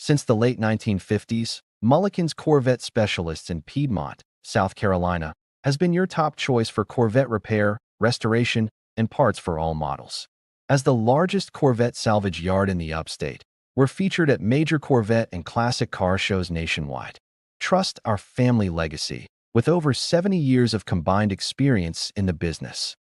Since the late 1950s, Mulliken's Corvette Specialists in Piedmont, South Carolina, has been your top choice for Corvette repair, restoration, and parts for all models. As the largest Corvette salvage yard in the upstate, we're featured at major Corvette and classic car shows nationwide. Trust our family legacy with over 70 years of combined experience in the business.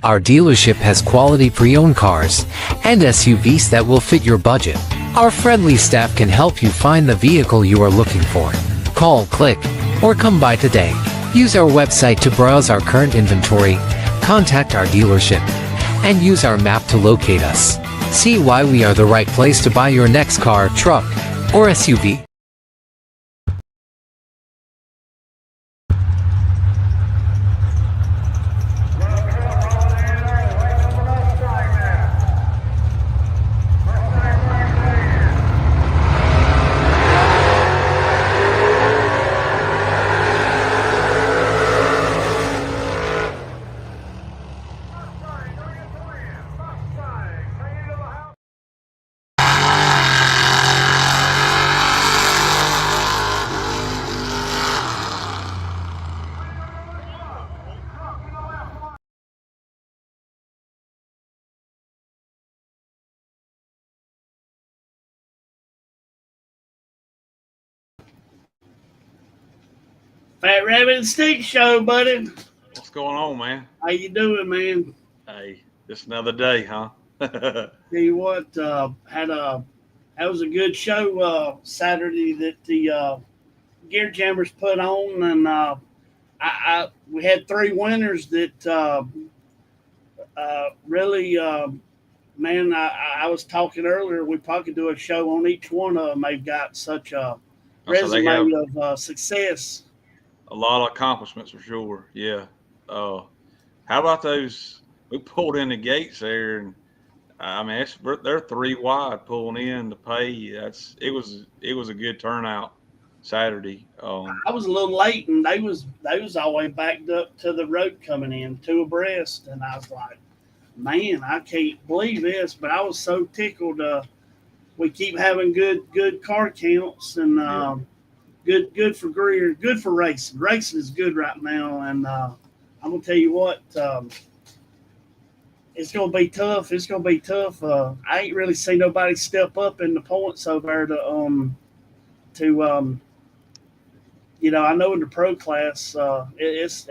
Our dealership has quality pre-owned cars and SUVs that will fit your budget. Our friendly staff can help you find the vehicle you are looking for. Call, click, or come by today. Use our website to browse our current inventory, contact our dealership, and use our map to locate us. See why we are the right place to buy your next car, truck, or SUV. Fat Rabbit and Stick Show, buddy. What's going on, man? How you doing, man? Hey, just another day, huh? Tell you what, that was a good show Saturday that the Gear Jammers put on, and we had three winners that really, man. I was talking earlier. We probably could do a show on each one of them. They've got such a So they have resume of success. a lot of accomplishments for sure. Yeah. How about those? We pulled in the gates there, and I mean, they're three wide pulling in to pay. It was a good turnout Saturday. I was a little late, and they was all the way backed up to the road coming in, two abreast, and I was like, man, I can't believe this. But I was so tickled. We keep having good car counts, and good for Greer, good for racing. Racing is good right now, and I'm gonna tell you what. It's gonna be tough. It's gonna be tough. I ain't really seen nobody step up in the points over there to I know in the pro class, it's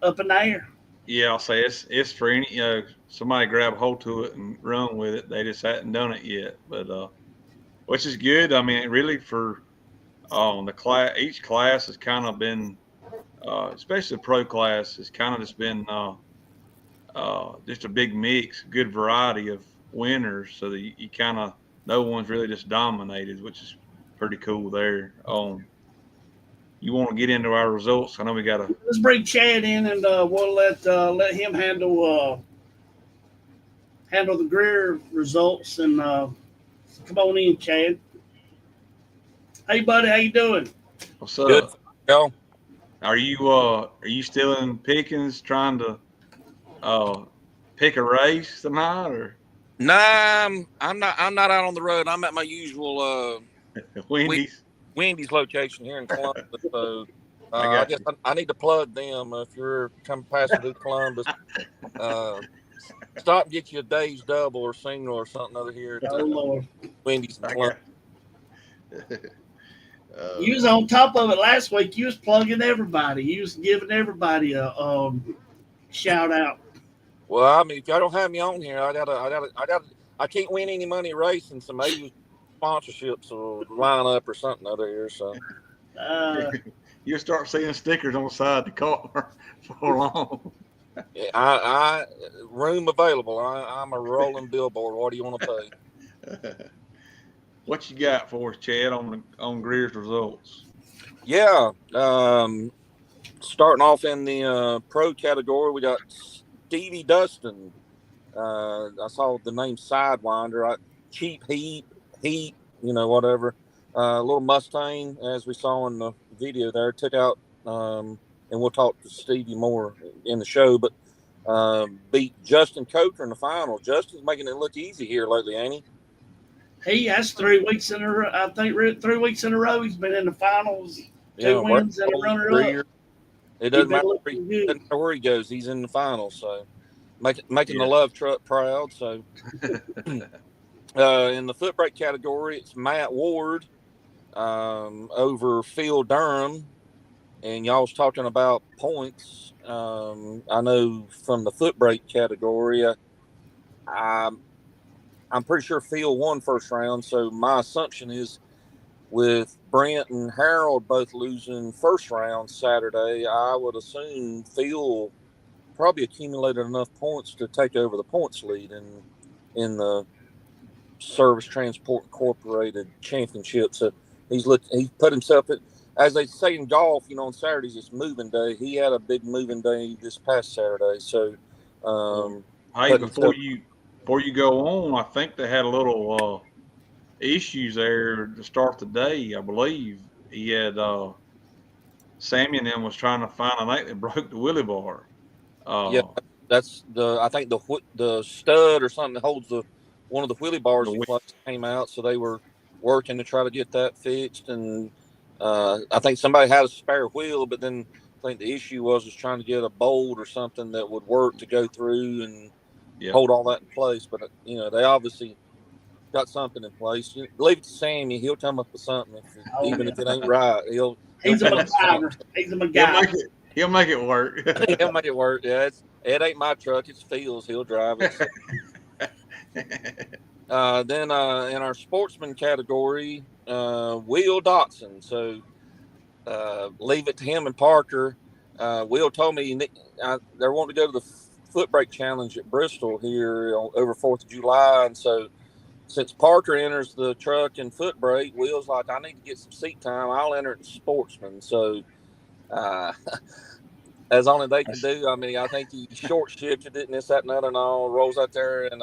up in the air. Yeah, I'll say it's for any somebody grab hold to it and run with it. They just hadn't done it yet, but which is good. I mean, really for the class, each class has kind of been, especially the pro class, has kind of just been just a big mix, good variety of winners, so that you kind of no one's really just dominated, which is pretty cool there. You want to get into our results? I know we got to. Let's bring Chad in, and we'll let him handle the Greer results. And come on in, Chad. Hey, buddy, how you doing? What's up? Good. Go. Are you still in Pickens trying to pick a race tonight, or? Nah, I'm not out on the road. I'm at my usual Wendy's location here in Columbus. So I guess I need to plug them. If you're coming past through Columbus, stop and get you a day's double or single or something over here at Lord. Wendy's in Columbus. You was on top of it last week. You was plugging everybody. You was giving everybody a shout out. Well, I mean, if y'all don't have me on here, I can't win any money racing, so maybe sponsorships or line up or something over here. So you start seeing stickers on the side of the car for long. I room available. I'm a rolling billboard. What do you want to pay? What you got for us, Chad, on Greer's results? Yeah, starting off in the pro category, we got Stevie Dustin. I saw the name Sidewinder. Cheap Heat, whatever. Little Mustang, as we saw in the video there, took out and we'll talk to Stevie more in the show. But beat Justin Coker in the final. Justin's making it look easy here lately, ain't he? He has 3 weeks in a row. I think 3 weeks in a row he's been in the finals. 2 wins and a runner-up. It doesn't matter where he goes. He's in the finals. So making the Love Truck proud. So in the foot brake category, it's Matt Ward over Phil Durham. And y'all was talking about points. I know from the foot brake category, I'm pretty sure Phil won first round. So my assumption is with Brent and Harold both losing first round Saturday, I would assume Phil probably accumulated enough points to take over the points lead in the Service Transport Incorporated Championship. So he put himself at, as they say in golf, on Saturdays it's moving day. He had a big moving day this past Saturday. So, hey, before you go on, I think they had a little issues there to start the day. I believe he had Sammy and them was trying to find a night that broke the wheelie bar. That's I think the stud or something that holds one of the wheelie bars came out, so they were working to try to get that fixed. And I think somebody had a spare wheel, but then I think the issue was trying to get a bolt or something that would work to go through and hold all that in place. But they obviously got something in place. Leave it to Sammy; he'll come up with something. Even if it ain't right, he's a MacGyver. He's a MacGyver. He'll make it work. He'll make it work. Yeah, it ain't my truck; it's Phil's. He'll drive it. Then in our sportsman category, Will Dotson. So leave it to him and Parker. Will told me they're wanting to go to the foot brake challenge at Bristol here over 4th of July. And so since Parker enters the truck and foot brake, Will's like, I need to get some seat time. I'll enter it in sportsman. So as only they can do. I mean, I think he short shifted it and this, that, and other and all, rolls out there and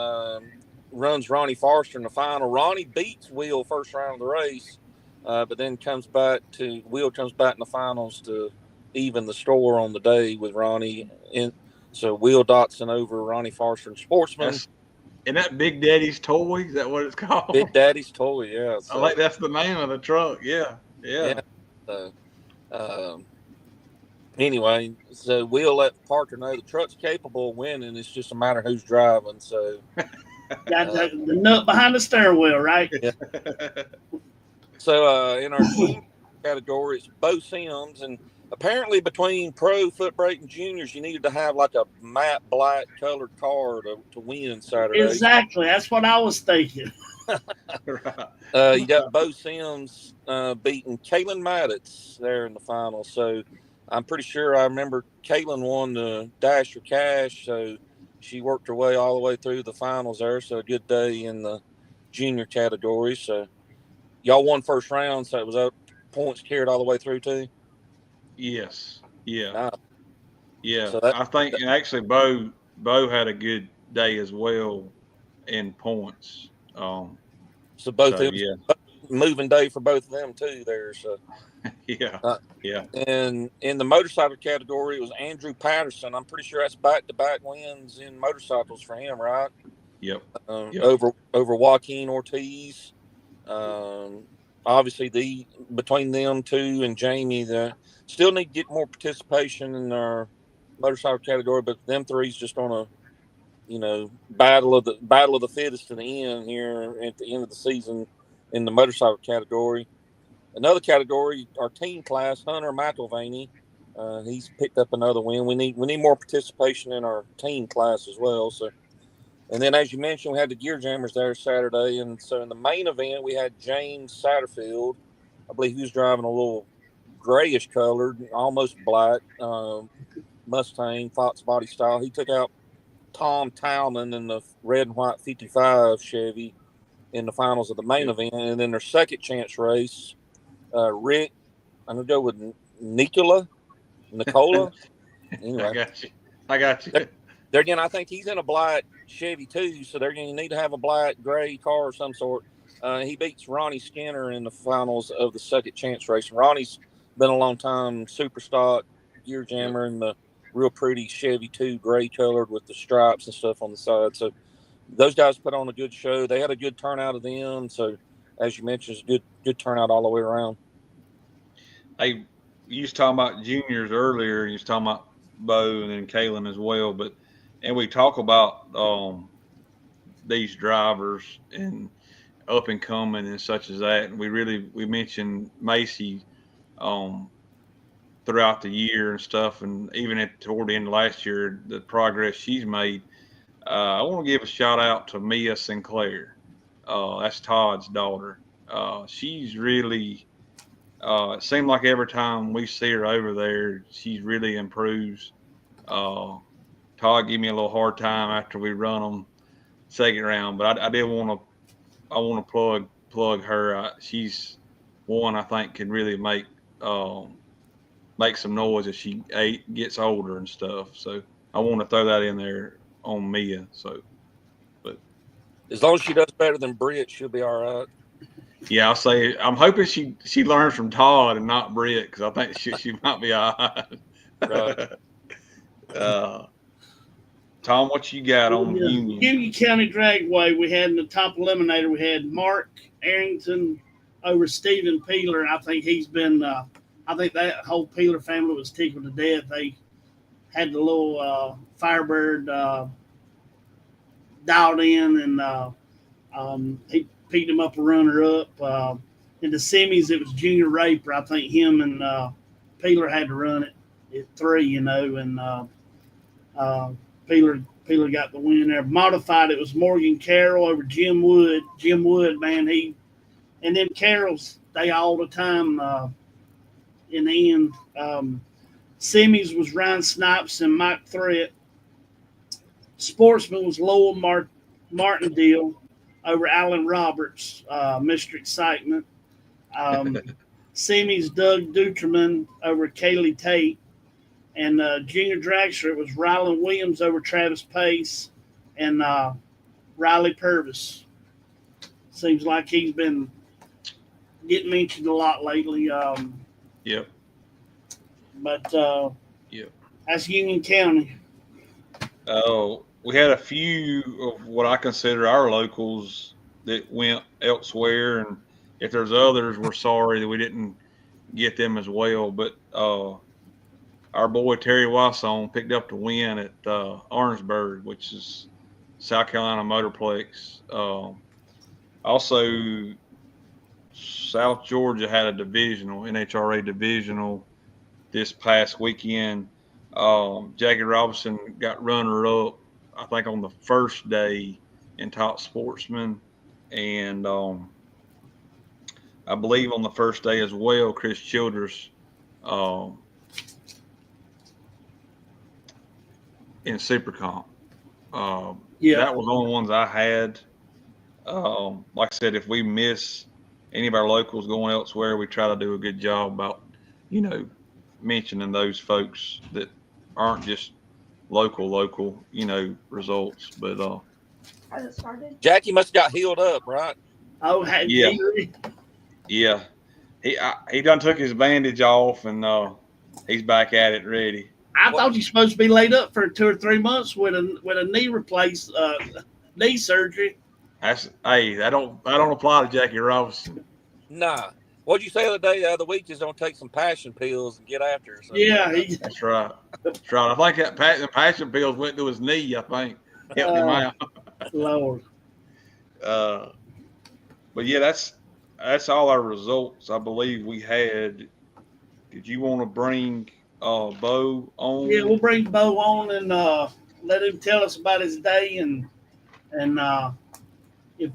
runs Ronnie Forster in the final. Ronnie beats Will first round of the race, but then Will comes back in the finals to even the score on the day with Ronnie. So Will Dotson over Ronnie Forster in sportsman. And that Big Daddy's Toy, is that what it's called? Big Daddy's Toy, yeah. So, I like that's the name of the truck. Yeah. Anyway, so we'll let Parker know the truck's capable of winning. It's just a matter of who's driving. So got the nut behind the steering wheel, right? Yeah. So in our team category, it's Bo Sims, and apparently between pro, foot brake, and juniors, you needed to have like a matte black colored car to win Saturday. Exactly, that's what I was thinking. You got Bo Sims beating Kaylin Madditz there in the final. So I'm pretty sure I remember Kaylin won the Dash for Cash, so she worked her way all the way through the finals there. So a good day in the junior category. So y'all won first round, so it was up points carried all the way through too. Yes. Yeah. Yeah. So I think and actually Bo had a good day as well in points. So both of them, moving day for both of them too there. So yeah. And in the motorcycle category, it was Andrew Patterson. I'm pretty sure that's back-to-back wins in motorcycles for him, right? Yep. Over Joaquin Ortiz. Obviously, between them two and Jamie, they still need to get more participation in our motorcycle category. But them three's just on a, battle of the fittest to the end here at the end of the season in the motorcycle category. Another category, our team class, Hunter McElvaney, he's picked up another win. We need more participation in our team class as well. So, and then as you mentioned, we had the Gear Jammers there Saturday, and so in the main event we had James Satterfield. I believe he was driving a little grayish colored, almost black Mustang Fox body style. He took out Tom Talman in the red and white 55 Chevy in the finals of the main event, and then their second chance race. Rick, I'm gonna go with Nicola. Anyway, I got you. There again, I think he's in a black Chevy too, so they're gonna need to have a black gray car of some sort. He beats Ronnie Skinner in the finals of the second chance race. Ronnie's been a long time super stock gear jammer and the real pretty Chevy 2 gray colored with the stripes and stuff on the side. So those guys put on a good show. They had a good turnout of them. So as you mentioned, it's a good turnout all the way around. Hey, you was talking about juniors earlier. You was talking about Bo and then Kalen as well. And we talk about these drivers and up and coming and such as that. And we mentioned Macy throughout the year and stuff, and even toward the end of last year, the progress she's made. I want to give a shout out to Mia Sinclair. That's Todd's daughter. She's really. It seems like every time we see her over there, she really improves. Todd gave me a little hard time after we run them second round, but I did want to plug her. She's one I think can really make some noise as she gets older and stuff. So I want to throw that in there on Mia. So, but as long as she does better than Britt, she'll be all right. Yeah, I'm hoping she learns from Todd and not Britt, because I think she might be all right. Tom, what you got on Union? Union County Dragway, we had in the top eliminator, we had Mark Arrington over Stephen Peeler. I think he's been, I think that whole Peeler family was tickled to death. They had the little Firebird dialed in, and he picked him up a runner-up. In the semis, it was Junior Raper. I think him and Peeler had to run it at 3, and Peeler got the win there. Modified, it was Morgan Carroll over Jim Wood. Jim Wood, man, and then Carroll's, they all the time in the end. Semis was Ryan Snipes and Mike Threat. Sportsman was Lowell Martindale over Alan Roberts, Mr. Excitement. Semis Doug Duterman over Kaylee Tate. And junior dragster, it was Rylan Williams over Travis Pace and Riley Purvis. Seems like he's been getting mentioned a lot lately. Yep. But yep. That's Union County. Oh, we had a few of what I consider our locals that went elsewhere, and if there's others, we're sorry that we didn't get them as well. But our boy Terry Wasson picked up the win at Orangeburg, which is South Carolina Motorplex. Also, South Georgia had a divisional, NHRA divisional, this past weekend. Jackie Robinson got runner-up, I think, on the first day in Top Sportsman. And I believe on the first day as well, Chris Childress in Super Comp. That was one of the ones I had. Like I said, if we miss any of our locals going elsewhere, we try to do a good job about, mentioning those folks that aren't just local, results. But has it started? Jackie must have got healed up, right? Oh, yeah. Yeah. He done took his bandage off, and he's back at it ready. I thought you're supposed to be laid up for 2 or 3 months with a knee surgery. That don't apply to Jackie Robinson. Nah. What'd you say the other week? Just don't take some passion pills and get after her. Yeah, that's right. That's right. I think that passion pills went to his knee. I think helped him out. Lord. But yeah, that's all our results. I believe we had. Did you want to bring Bo on? Yeah, we'll bring Bo on and let him tell us about his day and if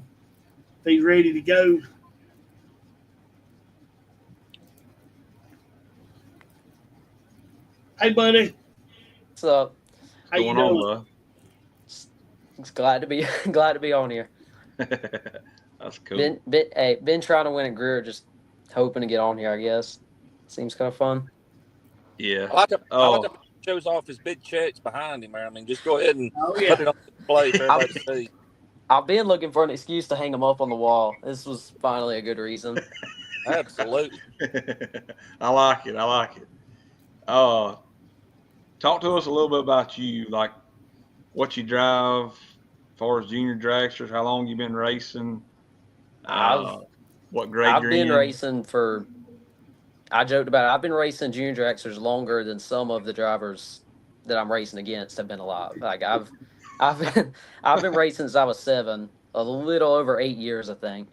he's ready to go. Hey, buddy. What's up? How you doing? It's glad to be on here. That's cool. Been trying to win at Greer, just hoping to get on here. I guess seems kind of fun. Yeah. I like to shows off his big checks behind him, man. I mean, just go ahead and put it on display for everybody to see. I've been looking for an excuse to hang them up on the wall. This was finally a good reason. Absolutely. I like it. talk to us a little bit about you, like what you drive as far as junior dragsters, how long you been racing, what grade I've you're been in. racing for. I joked about it. I've been racing junior dragsters longer than some of the drivers that I'm racing against have been alive. Like I've been I've been racing since I was 7, a little over 8 years, I think.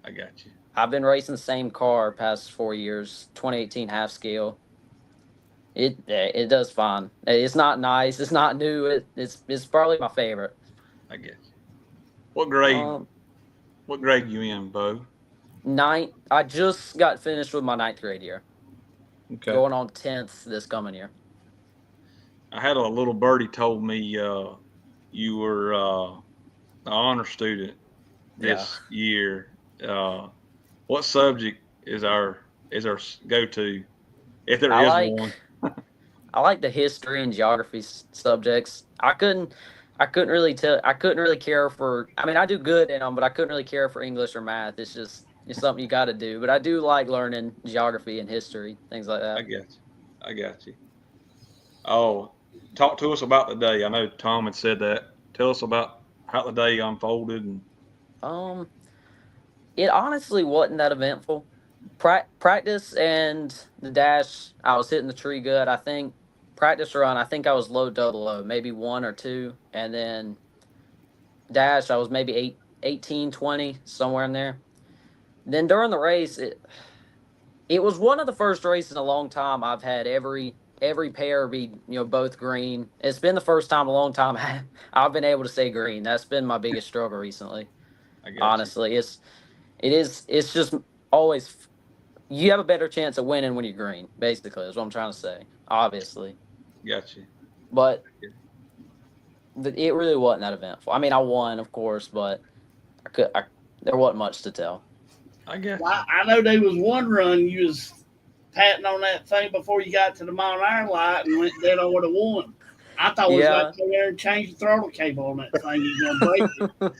I got you. I've been racing the same car past 4 years, 2018 half scale. It does fine. It's not nice. It's not new. It's probably my favorite. I get you. What grade? Um, What grade you in, Bo? Ninth. I just got finished with my 9th grade year. Okay. Going on 10th this coming year. I had a little birdie told me you were an honor student this year. What subject is our go-to, if there is one? I like the history and geography subjects. I couldn't really tell. I couldn't really care for. I mean, I do good in them, but I couldn't really care for English or math. It's something you got to do. But I do like learning geography and history, things like that. I got you. Oh, talk to us about the day. I know Tom had said that. Tell us about how the day unfolded. And it honestly wasn't that eventful. Practice and the dash, I was hitting the tree good. I think practice run, I think I was low double O, maybe 1 or 2, and then dash, I was maybe 18, 20, somewhere in there. Then during the race, it was one of the first races in a long time I've had every pair be both green. It's been the first time in a long time I've been able to say green. That's been my biggest struggle recently. Honestly, it's just always you have a better chance of winning when you're green. Basically, is what I'm trying to say. Obviously, got you. But it really wasn't that eventful. I mean, I won, of course, but there wasn't much to tell. I guess. Well, I know there was one run you was patting on that thing before you got to the mile an hour light and went dead on would have won. I thought we was going to go there and change the throttle cable on that thing. You're going to break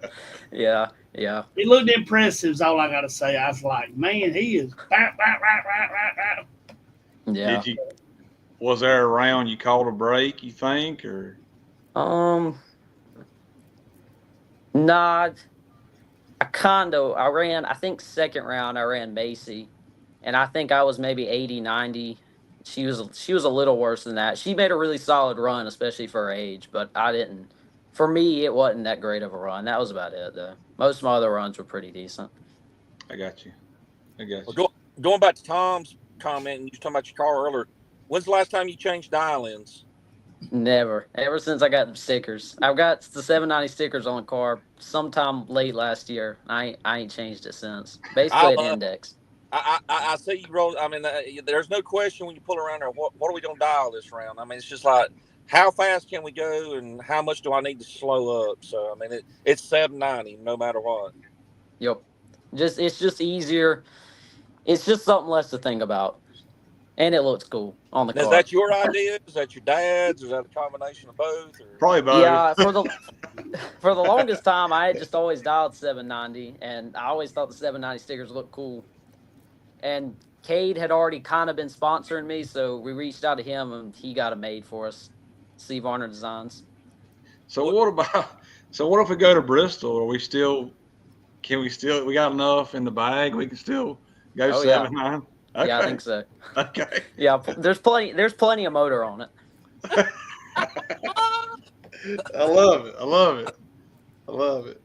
it. Yeah. He looked impressive, is all I got to say. I was like, man, he is. Yeah. Was there a round you called a break, you think? Or Nah. I ran, I think second round I ran Macy, and I think I was maybe 80, 90. She was a little worse than that. She made a really solid run, especially for her age, but I didn't. For me, it wasn't that great of a run. That was about it, though. Most of my other runs were pretty decent. I got you. Well, going back to Tom's comment, and you were talking about your car earlier. When's the last time you changed dial-ins? Never. Ever since I got the stickers. I've got the 790 stickers on the car sometime late last year. I ain't changed it since. Basically an index. I see you roll. I mean, there's no question when you pull around there, what are we going to dial this round? I mean, it's just like, how fast can we go and how much do I need to slow up? So, I mean, it's 790 no matter what. Yep. It's just easier. It's just something less to think about. And it looks cool on the car. Is that your idea? Is that your dad's? Is that a combination of both? Or? Probably both. Yeah, for the longest time, I had just always dialed 790, and I always thought the 790 stickers looked cool. And Cade had already kind of been sponsoring me, so we reached out to him, and he got it made for us. Steve Varner Designs. So what if we go to Bristol? We got enough in the bag? We can still go 7.9? Okay. Yeah, I think so. Okay. Yeah, there's plenty of motor on it. I love it.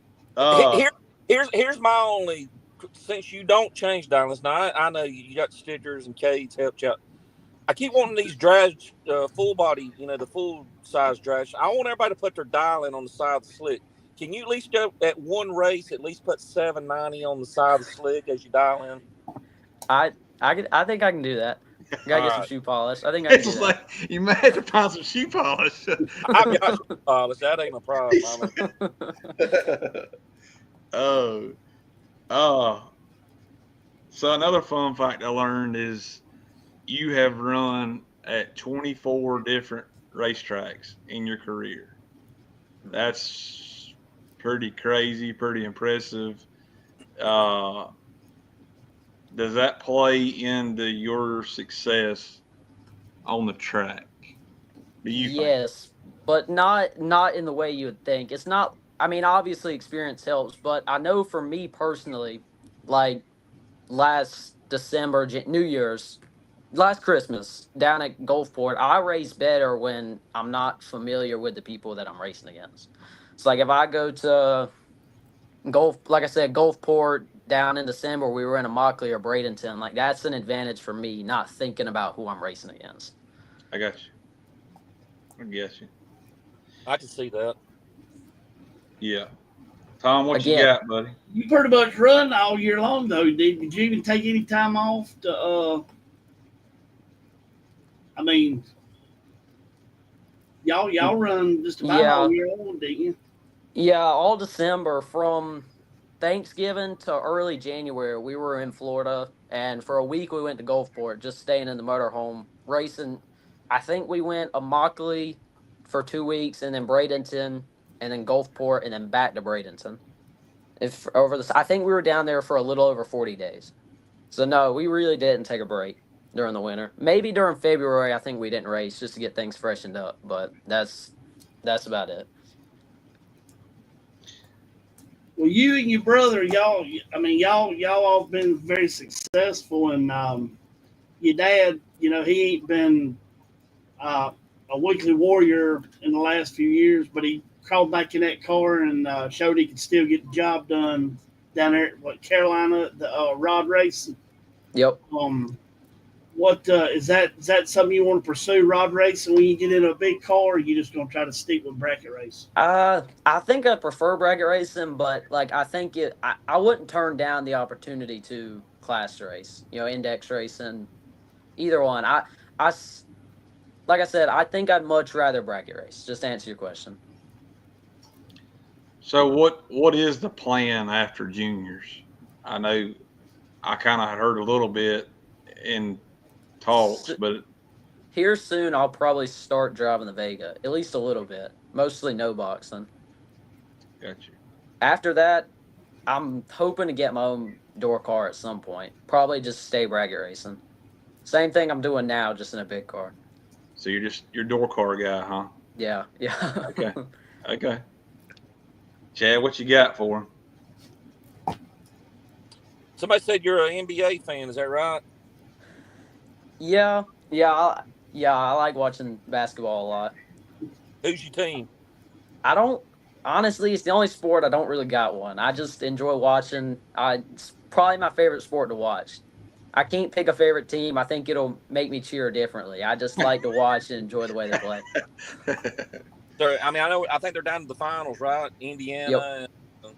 Here's my only, since you don't change dial-ins. Now I know you got stickers and Cade's helped you out. I keep wanting these drag full body, the full size drag. I want everybody to put their dial-in on the side of the slick. Can you at least go at one race, at least put 790 on the side of the slick as you dial in? I think I can do that. Gotta get some shoe polish. I think I can do that. Like you may have to find some shoe polish. I've got shoe polish. That ain't no problem. So another fun fact I learned is you have run at 24 different racetracks in your career. That's pretty crazy, pretty impressive. Does that play into your success on the track? Yes, but not in the way you would think. It's not. I mean, obviously, experience helps, but I know for me personally, like last December, New Year's, last Christmas down at Gulfport, I race better when I'm not familiar with the people that I'm racing against. It's like if I go to like I said, Gulfport down in December, we were in a Mockley or Bradenton. Like that's an advantage for me, not thinking about who I'm racing against. I got you. I guess you. I can see that. Yeah. Tom, what you got, buddy? You pretty much run all year long, though. Did you even take any time off to? I mean, y'all run just about all year long, didn't you? Yeah, all December from Thanksgiving to early January, we were in Florida, and for a week we went to Gulfport, just staying in the motorhome, racing. I think we went a Mockley for 2 weeks, and then Bradenton, and then Gulfport, and then back to Bradenton. I think we were down there for a little over 40 days. So no, we really didn't take a break during the winter. Maybe during February, I think we didn't race just to get things freshened up, but that's about it. Well, you and your brother, y'all all been very successful, and your dad, he ain't been a weekly warrior in the last few years, but he crawled back in that car and showed he could still get the job done down there at Carolina, the rod race. Yep. What is that something you want to pursue, rod racing, when you get in a big car, or are you just going to try to stick with bracket racing? I think I prefer bracket racing, but like I think I wouldn't turn down the opportunity to class race, index racing, either one. I like I said, I think I'd much rather bracket race. Just to answer your question. So what is the plan after juniors? I know I kind of heard a little bit in talks, but here soon I'll probably start driving the Vega, at least a little bit. Mostly no boxing. Got you. After that, I'm hoping to get my own door car at some point. Probably just stay bracket racing. Same thing I'm doing now, just in a big car. So you're door car guy, huh? Yeah. Okay. Chad, what you got for him? Somebody said you're an NBA fan. Is that right? Yeah. I like watching basketball a lot. Who's your team? Honestly, it's the only sport I don't really got one. I just enjoy watching. It's probably my favorite sport to watch. I can't pick a favorite team. I think it'll make me cheer differently. I just like to watch and enjoy the way they play. So, I think they're down to the finals, right? Indiana. Yep.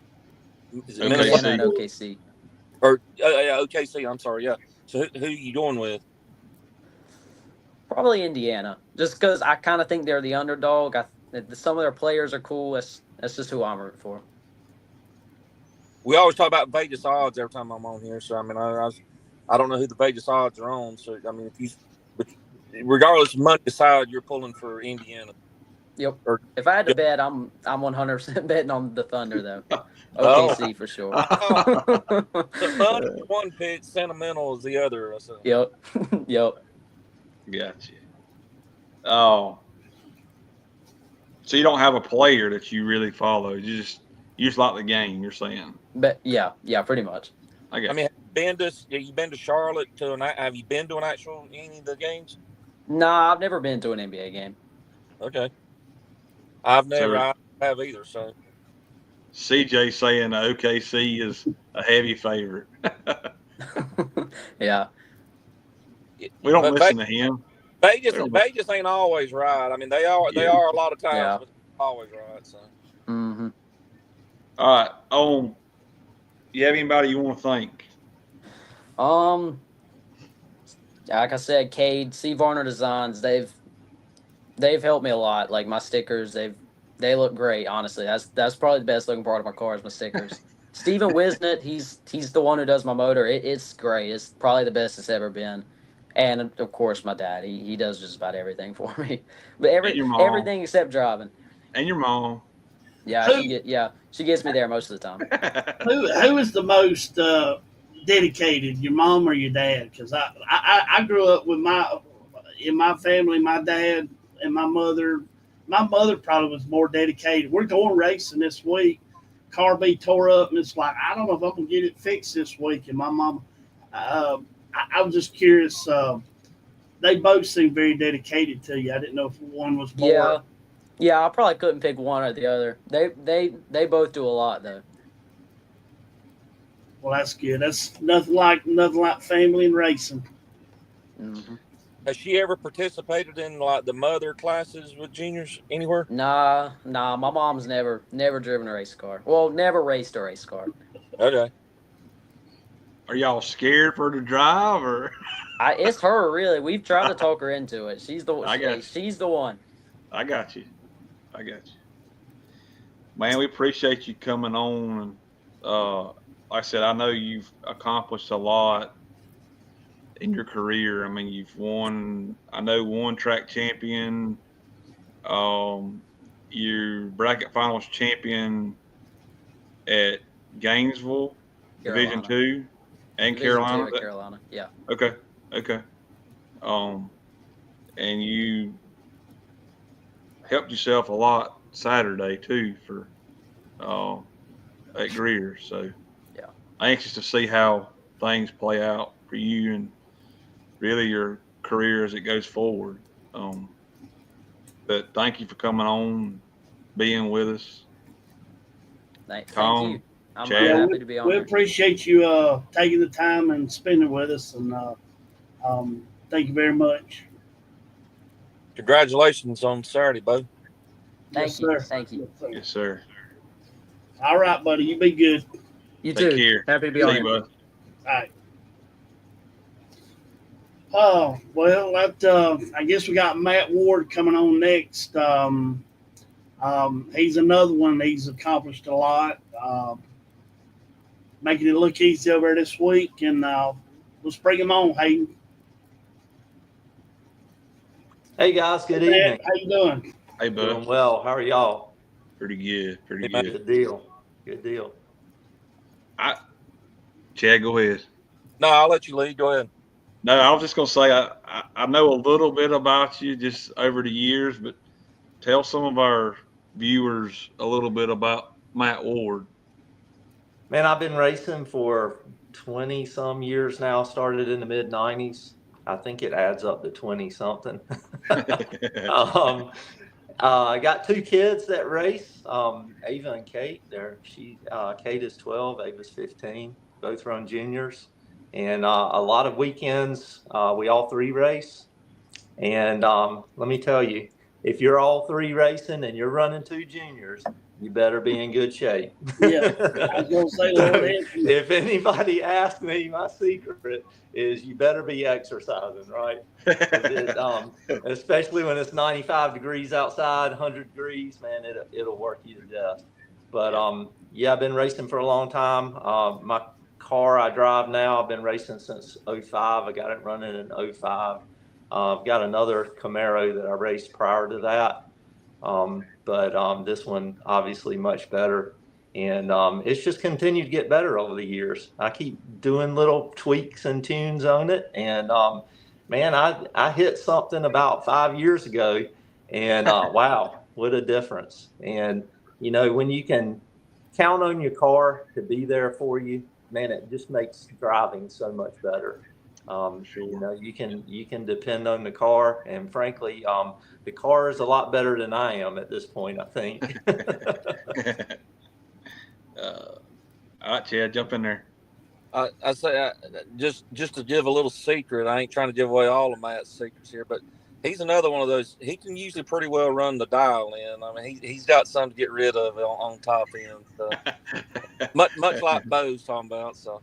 Indiana and OKC. Or OKC. I'm sorry. Yeah. So who are you going with? Probably Indiana, just because I kind of think they're the underdog. Some of their players are cool. That's just who I'm rooting for. We always talk about Vegas odds every time I'm on here. So I don't know who the Vegas odds are on. So regardless of money aside, you're pulling for Indiana. Yep. If I had to bet, I'm 100% betting on the Thunder though. OKC for sure. The Thunder is one pick, sentimental is the other. So. Yep. Gotcha. Oh. So you don't have a player that you really follow. You just like the game, you're saying. But yeah, pretty much. Have you been to Charlotte have you been to any of the games? Nah, I've never been to an NBA game. Okay. I have either, so. CJ saying the OKC is a heavy favorite. Yeah. We don't listen to him. Vegas ain't always right. They are a lot of times, but always right. So. Mm-hmm. All right. You have anybody you want to thank? Like I said, Cade, C. Varner Designs, they've helped me a lot. Like my stickers, they look great. Honestly, that's probably the best looking part of my car is my stickers. Steven Wisnett, he's the one who does my motor. It's great. It's probably the best it's ever been. And of course, my dad. He does just about everything for me. But everything except driving. And your mom. Yeah, she gets me there most of the time. Who is the most dedicated, your mom or your dad? Because I grew up with in my family, my dad and my mother probably was more dedicated. We're going racing this week. Car be tore up, and it's like, I don't know if I'm gonna get it fixed this week. And my mom, I was just curious. They both seem very dedicated to you. I didn't know if one was more. Yeah. I probably couldn't pick one or the other. They both do a lot though. Well, that's good. That's nothing like family and racing. Mm-hmm. Has she ever participated in like the mother classes with juniors anywhere? Nah. My mom's never driven a race car. Well, never raced a race car. Okay. Are y'all scared for her to drive, or? It's her really. We've tried to talk her into it. She's the she's the one. I got you. Man, we appreciate you coming on. And like I said, I know you've accomplished a lot in your career. I mean, you've won. I know one track champion. You're bracket finals champion at Gainesville, Division II, and Carolina. Carolina, yeah. Okay. And you helped yourself a lot Saturday too for at Greer. So yeah, anxious to see how things play out for you and really your career as it goes forward. But thank you for coming on, being with us. Thank Tom, you. I'm Chad. happy to be on. We here. appreciate you taking the time and spending with us, and thank you very much. Congratulations on Saturday, Bo. Yes, Thank you. sir. Thank you. Yes, sir. All right, buddy. You be good. You Take too. care. Happy to be See on you, here. bud. All right. Oh, well, I guess we got Matt Ward coming on next. He's another one. He's accomplished a lot, making it look easy over this week. And let's bring him on, Hayden. Hey guys, good Matt, evening. how you doing? Hey, Doing bud. well. How are y'all? Pretty good. Hey, man. Good deal. Good deal. Chad, go ahead. No, I'll let you lead. Go ahead. No, I was just going to say I know a little bit about you just over the years, but tell some of our viewers a little bit about Matt Ward. Man, I've been racing for 20 some years now. Started in the mid 90s. I think it adds up to 20 something. I got two kids that race, Ava and Kate. Kate is 12, Ava's 15. Both run juniors. And a lot of weekends, we all three race. And let me tell you, if you're all three racing and you're running two juniors, you better be in good shape. Yeah, I was going to say, Lord, If anybody asks me, my secret is you better be exercising, right? Especially when it's 95 degrees outside, 100 degrees, man, it'll work you to death. But yeah, I've been racing for a long time. My car I drive now, I've been racing since 05. I got it running in 05. I've got another Camaro that I raced prior to that. But this one obviously much better. And it's just continued to get better over the years. I keep doing little tweaks and tunes on it. And man, I hit something about 5 years ago. And wow, what a difference. And, you know, when you can count on your car to be there for you, man, it just makes driving so much better. You know, you can depend on the car, and frankly, the car is a lot better than I am at this point, I think. All right, Chad, jump in there. I say just to give a little secret. I ain't trying to give away all of Matt's secrets here, but he's another one of those. He can usually pretty well run the dial in. I mean, he's got something to get rid of on top end. So. much like Bo's talking about. So.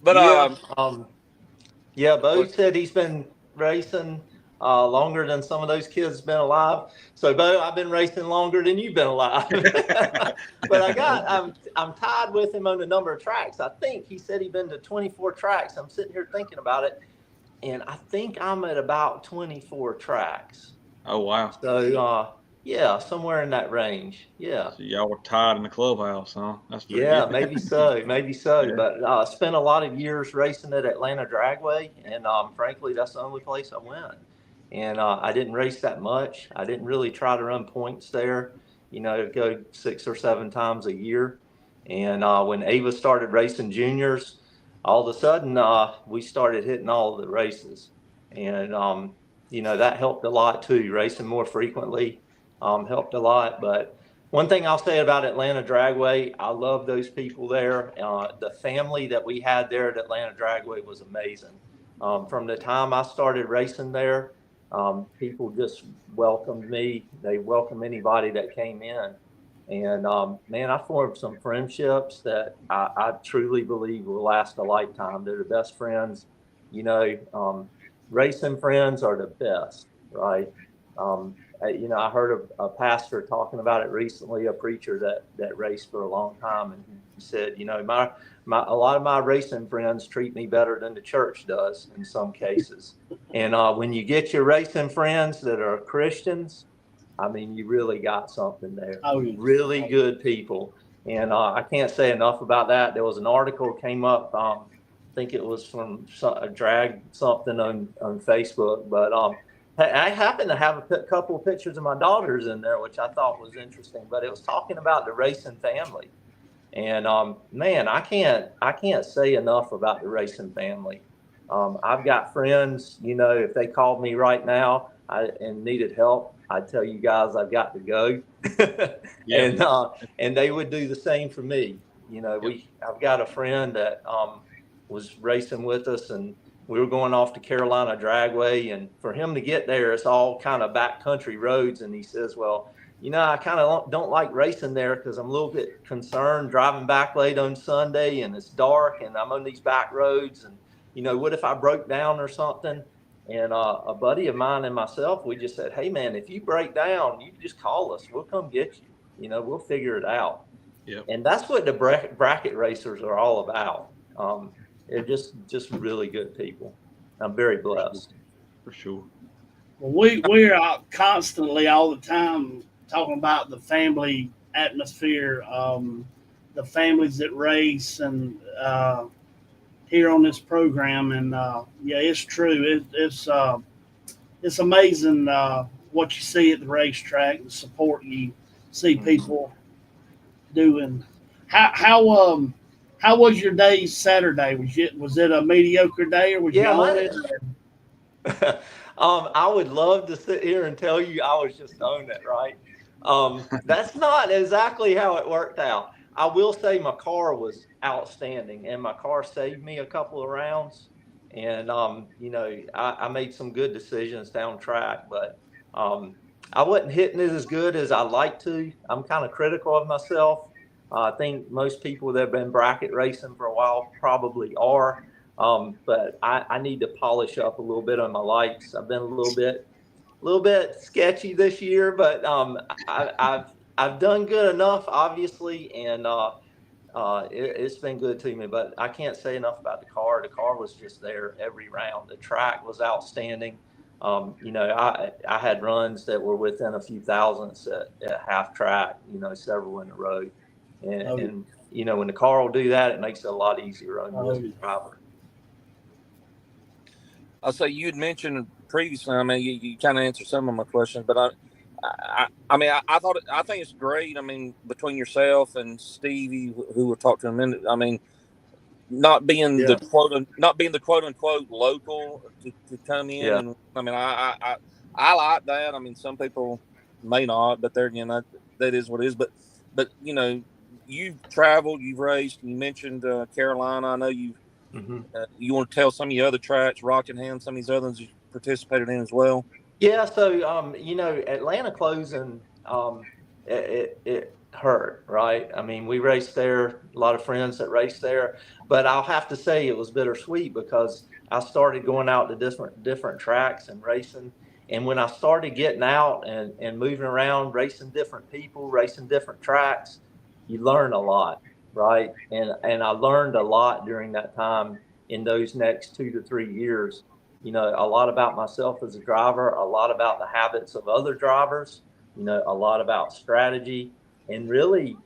But yeah, Bo said he's been racing longer than some of those kids have been alive. So Bo, I've been racing longer than you've been alive. But I'm tied with him on the number of tracks. I think he said he'd been to 24 tracks. I'm sitting here thinking about it, and I think I'm at about 24 tracks. Oh wow! So yeah, somewhere in that range. Yeah. So y'all were tied in the clubhouse, huh? That's pretty good. Maybe so. Yeah. But I spent a lot of years racing at Atlanta Dragway, and frankly, that's the only place I went. And I didn't race that much. I didn't really try to run points there, go 6 or 7 times a year. And when Ava started racing juniors, all of a sudden we started hitting all of the races. And, that helped a lot too. Racing more frequently helped a lot. But one thing I'll say about Atlanta Dragway, I love those people there. The family that we had there at Atlanta Dragway was amazing. From the time I started racing there, people just welcomed me. They welcomed anybody that came in. And man, I formed some friendships that I truly believe will last a lifetime. They're the best friends. Racing friends are the best, right? I heard a pastor talking about it recently, a preacher that raced for a long time, and he said, a lot of my racing friends treat me better than the church does in some cases. And when you get your racing friends that are Christians, I mean, you really got something there. Oh, yeah. Really good people. And I can't say enough about that. There was an article came up, I think it was from a drag something on Facebook, but I happened to have a couple of pictures of my daughters in there, which I thought was interesting, but it was talking about the racing family. And man, I can't say enough about the racing family. I've got friends, if they called me right now and needed help, I'd tell you guys I've got to go. Yeah. And they would do the same for me. I've got a friend that was racing with us, and we were going off to Carolina Dragway, and for him to get there, it's all kind of backcountry roads. And he says, well, I kind of don't like racing there because I'm a little bit concerned driving back late on Sunday and it's dark and I'm on these back roads. And, what if I broke down or something? And a buddy of mine and myself, we just said, hey, man, if you break down, you just call us. We'll come get you. We'll figure it out. Yep. And that's what the bracket racers are all about. They're just really good people. I'm very blessed. For sure. Well, we're constantly all the time talking about the family atmosphere, the families that race, and here on this program. And yeah, it's true. It's amazing what you see at the racetrack, the support you see people doing. How was your day Saturday? Was it a mediocre day, or was you on it? I would love to sit here and tell you I was just on it, right? That's not exactly how it worked out. I will say my car was outstanding, and my car saved me a couple of rounds. And I made some good decisions down track, but I wasn't hitting it as good as I like to. I'm kind of critical of myself. I think most people that have been bracket racing for a while probably are, but I need to polish up a little bit on my lights. I've been a little bit sketchy this year, but I've done good enough, obviously, and it's been good to me. But I can't say enough about the car. The car was just there every round. The track was outstanding. I had runs that were within a few thousandths at half track, several in a row. And when the car will do that, it makes it a lot easier on you as a driver. I'll say you'd mentioned previously. I mean, you kind of answered some of my questions, but I think it's great. I mean, between yourself and Stevie, who we'll talk to in a minute. I mean, not being the quote unquote local to come in. Yeah. And I mean, I like that. I mean, some people may not, but there again, that is what it is. But you've traveled, you've raced. You mentioned Carolina. I know you. Mm-hmm. You want to tell some of your other tracks, Rockingham, some of these others you participated in as well? Yeah. So Atlanta closing, it hurt, right? I mean, we raced there. A lot of friends that raced there, but I'll have to say it was bittersweet because I started going out to different tracks and racing. And when I started getting out and moving around, racing different people, racing different tracks, you learn a lot, right? And I learned a lot during that time in those next 2 to 3 years. A lot about myself as a driver, a lot about the habits of other drivers, a lot about strategy, and really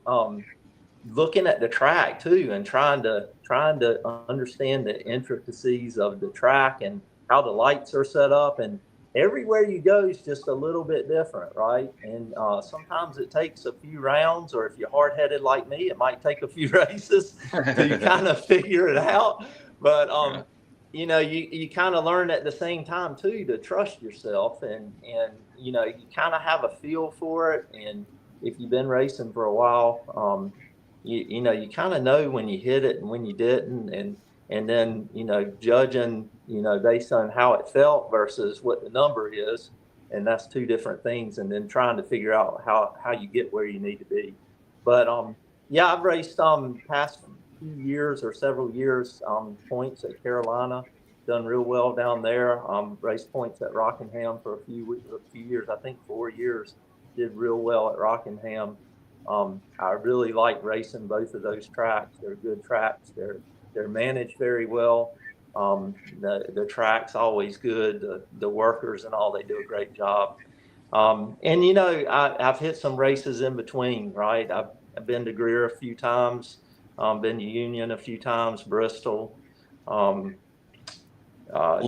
looking at the track too, and trying to understand the intricacies of the track and how the lights are set up, and everywhere you go is just a little bit different, right? And sometimes it takes a few rounds, or if you're hard-headed like me, it might take a few races to kind of figure it out. But you know, you kind of learn at the same time too to trust yourself, and you know, you kind of have a feel for it. And if you've been racing for a while, you know, you kind of know when you hit it and when you didn't, and then, you know, judging, you know, based on how it felt versus what the number is, and that's two different things. And then trying to figure out how you get where you need to be. But yeah, I've raced past few years or several years points at Carolina, done real well down there. Raced points at Rockingham for a few years, I think 4 years, did real well at Rockingham. I really like racing both of those tracks. They're good tracks. They're managed very well. The track's always good. The workers and all, they do a great job. And you know, I've hit some races in between, right? I've been to Greer a few times, been to Union a few times, Bristol,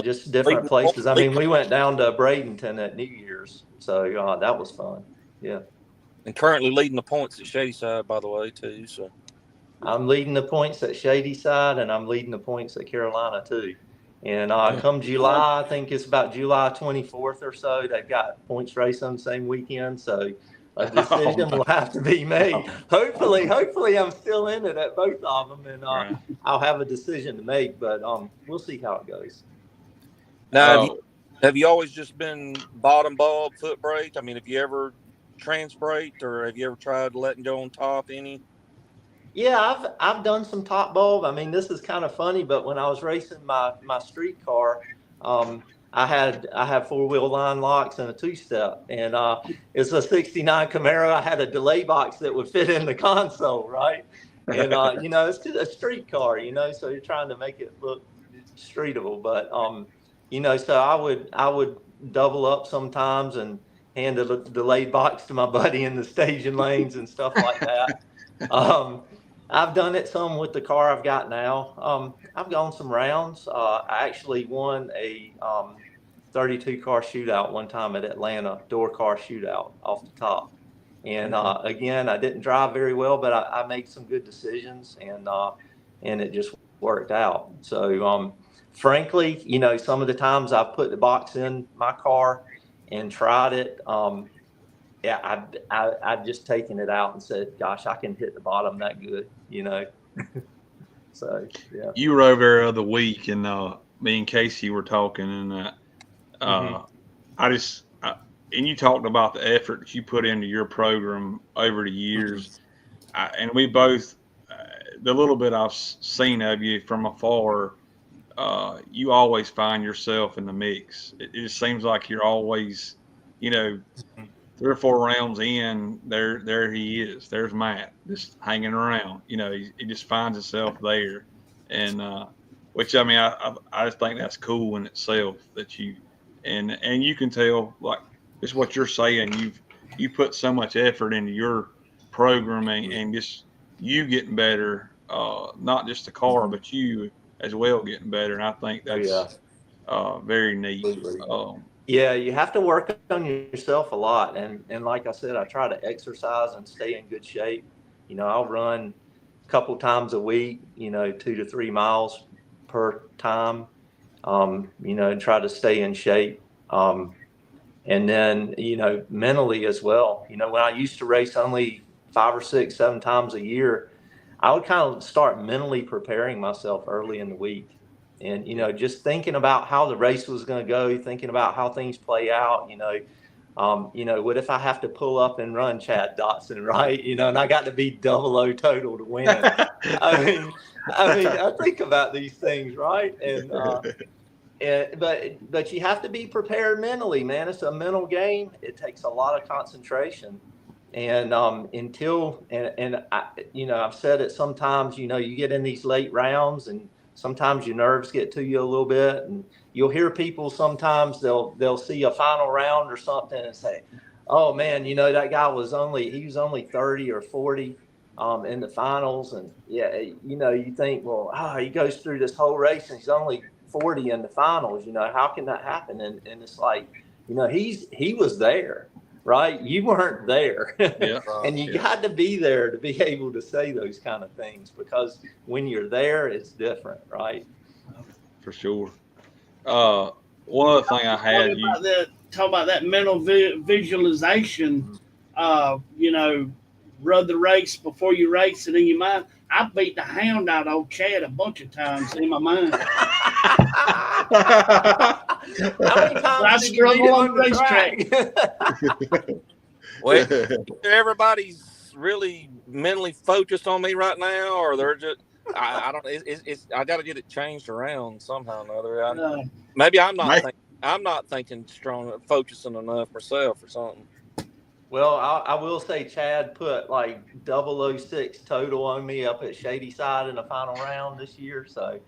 just different places. I mean, we went down to Bradenton at New Year's, so that was fun. Yeah. And currently leading the points at Shadyside, by the way, too. So I'm leading the points at Shadyside, and I'm leading the points at Carolina too. And come July, I think it's about July 24th or so, they've got points race on the same weekend. So a decision will have to be made. Hopefully I'm still in it at both of them, and I'll have a decision to make. But we'll see how it goes. Now, have you always just been bottom bulb, foot brake? I mean, have you ever trans braked, or have you ever tried letting go on top any? Yeah, I've done some top bulb. I mean, this is kind of funny, but when I was racing my street car, I had 4-wheel line locks and a 2-step, and it's a '69 Camaro. I had a delay box that would fit in the console, right? And you know, it's a street car, you know, so you're trying to make it look streetable. But you know, so I would double up sometimes and hand a delayed box to my buddy in the staging lanes and stuff like that. I've done it some with the car I've got now. I've gone some rounds. I actually won a 32 car shootout one time at Atlanta, door car shootout off the top. And again, I didn't drive very well, but I made some good decisions, and it just worked out. So frankly, you know, some of the times I've put the box in my car and tried it, yeah, I've just taken it out and said, gosh, I can hit the bottom that good, you know. So, yeah. You were over there the other week, and me and Casey were talking, and and you talked about the effort that you put into your program over the years. And we both, the little bit I've seen of you from afar, you always find yourself in the mix. It just seems like you're always, you know, 3 or 4 rounds in, there he is. There's Matt, just hanging around. You know, he just finds himself there, and which, I mean, I just think that's cool in itself, that you and you can tell, like, it's what you're saying. You put so much effort into your programming, and just you getting better, not just the car, but you as well getting better. And I think that's very neat. Yeah, you have to work on yourself a lot. And like I said, I try to exercise and stay in good shape. You know, I'll run a couple times a week, you know, 2 to 3 miles per time, you know, and try to stay in shape. And then, you know, mentally as well. You know, when I used to race only 5 or 6, 7 times a year, I would kind of start mentally preparing myself early in the week. And, you know, just thinking about how the race was going to go, thinking about how things play out, you know, what if I have to pull up and run Chad Dotson, right? You know, and I got to be 00 total to win. I mean, I think about these things, right? And, but you have to be prepared mentally, man. It's a mental game. It takes a lot of concentration. And until I, you know, I've said it sometimes, you know, you get in these late rounds and sometimes your nerves get to you a little bit, and you'll hear people sometimes they'll see a final round or something and say, oh man, you know, that guy was only 30 or 40 in the finals. And yeah, you know, you think, well, he goes through this whole race and he's only 40 in the finals, you know, how can that happen? And it's like, he was there, right? You weren't there. Yeah. And you got to be there to be able to say those kind of things, because when you're there, it's different, right? For sure. One other thing I had talk about that mental visualization. Run the race before you race it in your mind. I beat the hound out of old Chad a bunch of times in my mind. How many times I did you beat him struggle on on the the track? Well, everybody's really mentally focused on me right now, or they're just. I don't. I got to get it changed around somehow or another. Maybe I'm not thinking strong, focusing enough myself or something. Well, I will say Chad put like 006 total on me up at Shadyside in the final round this year. So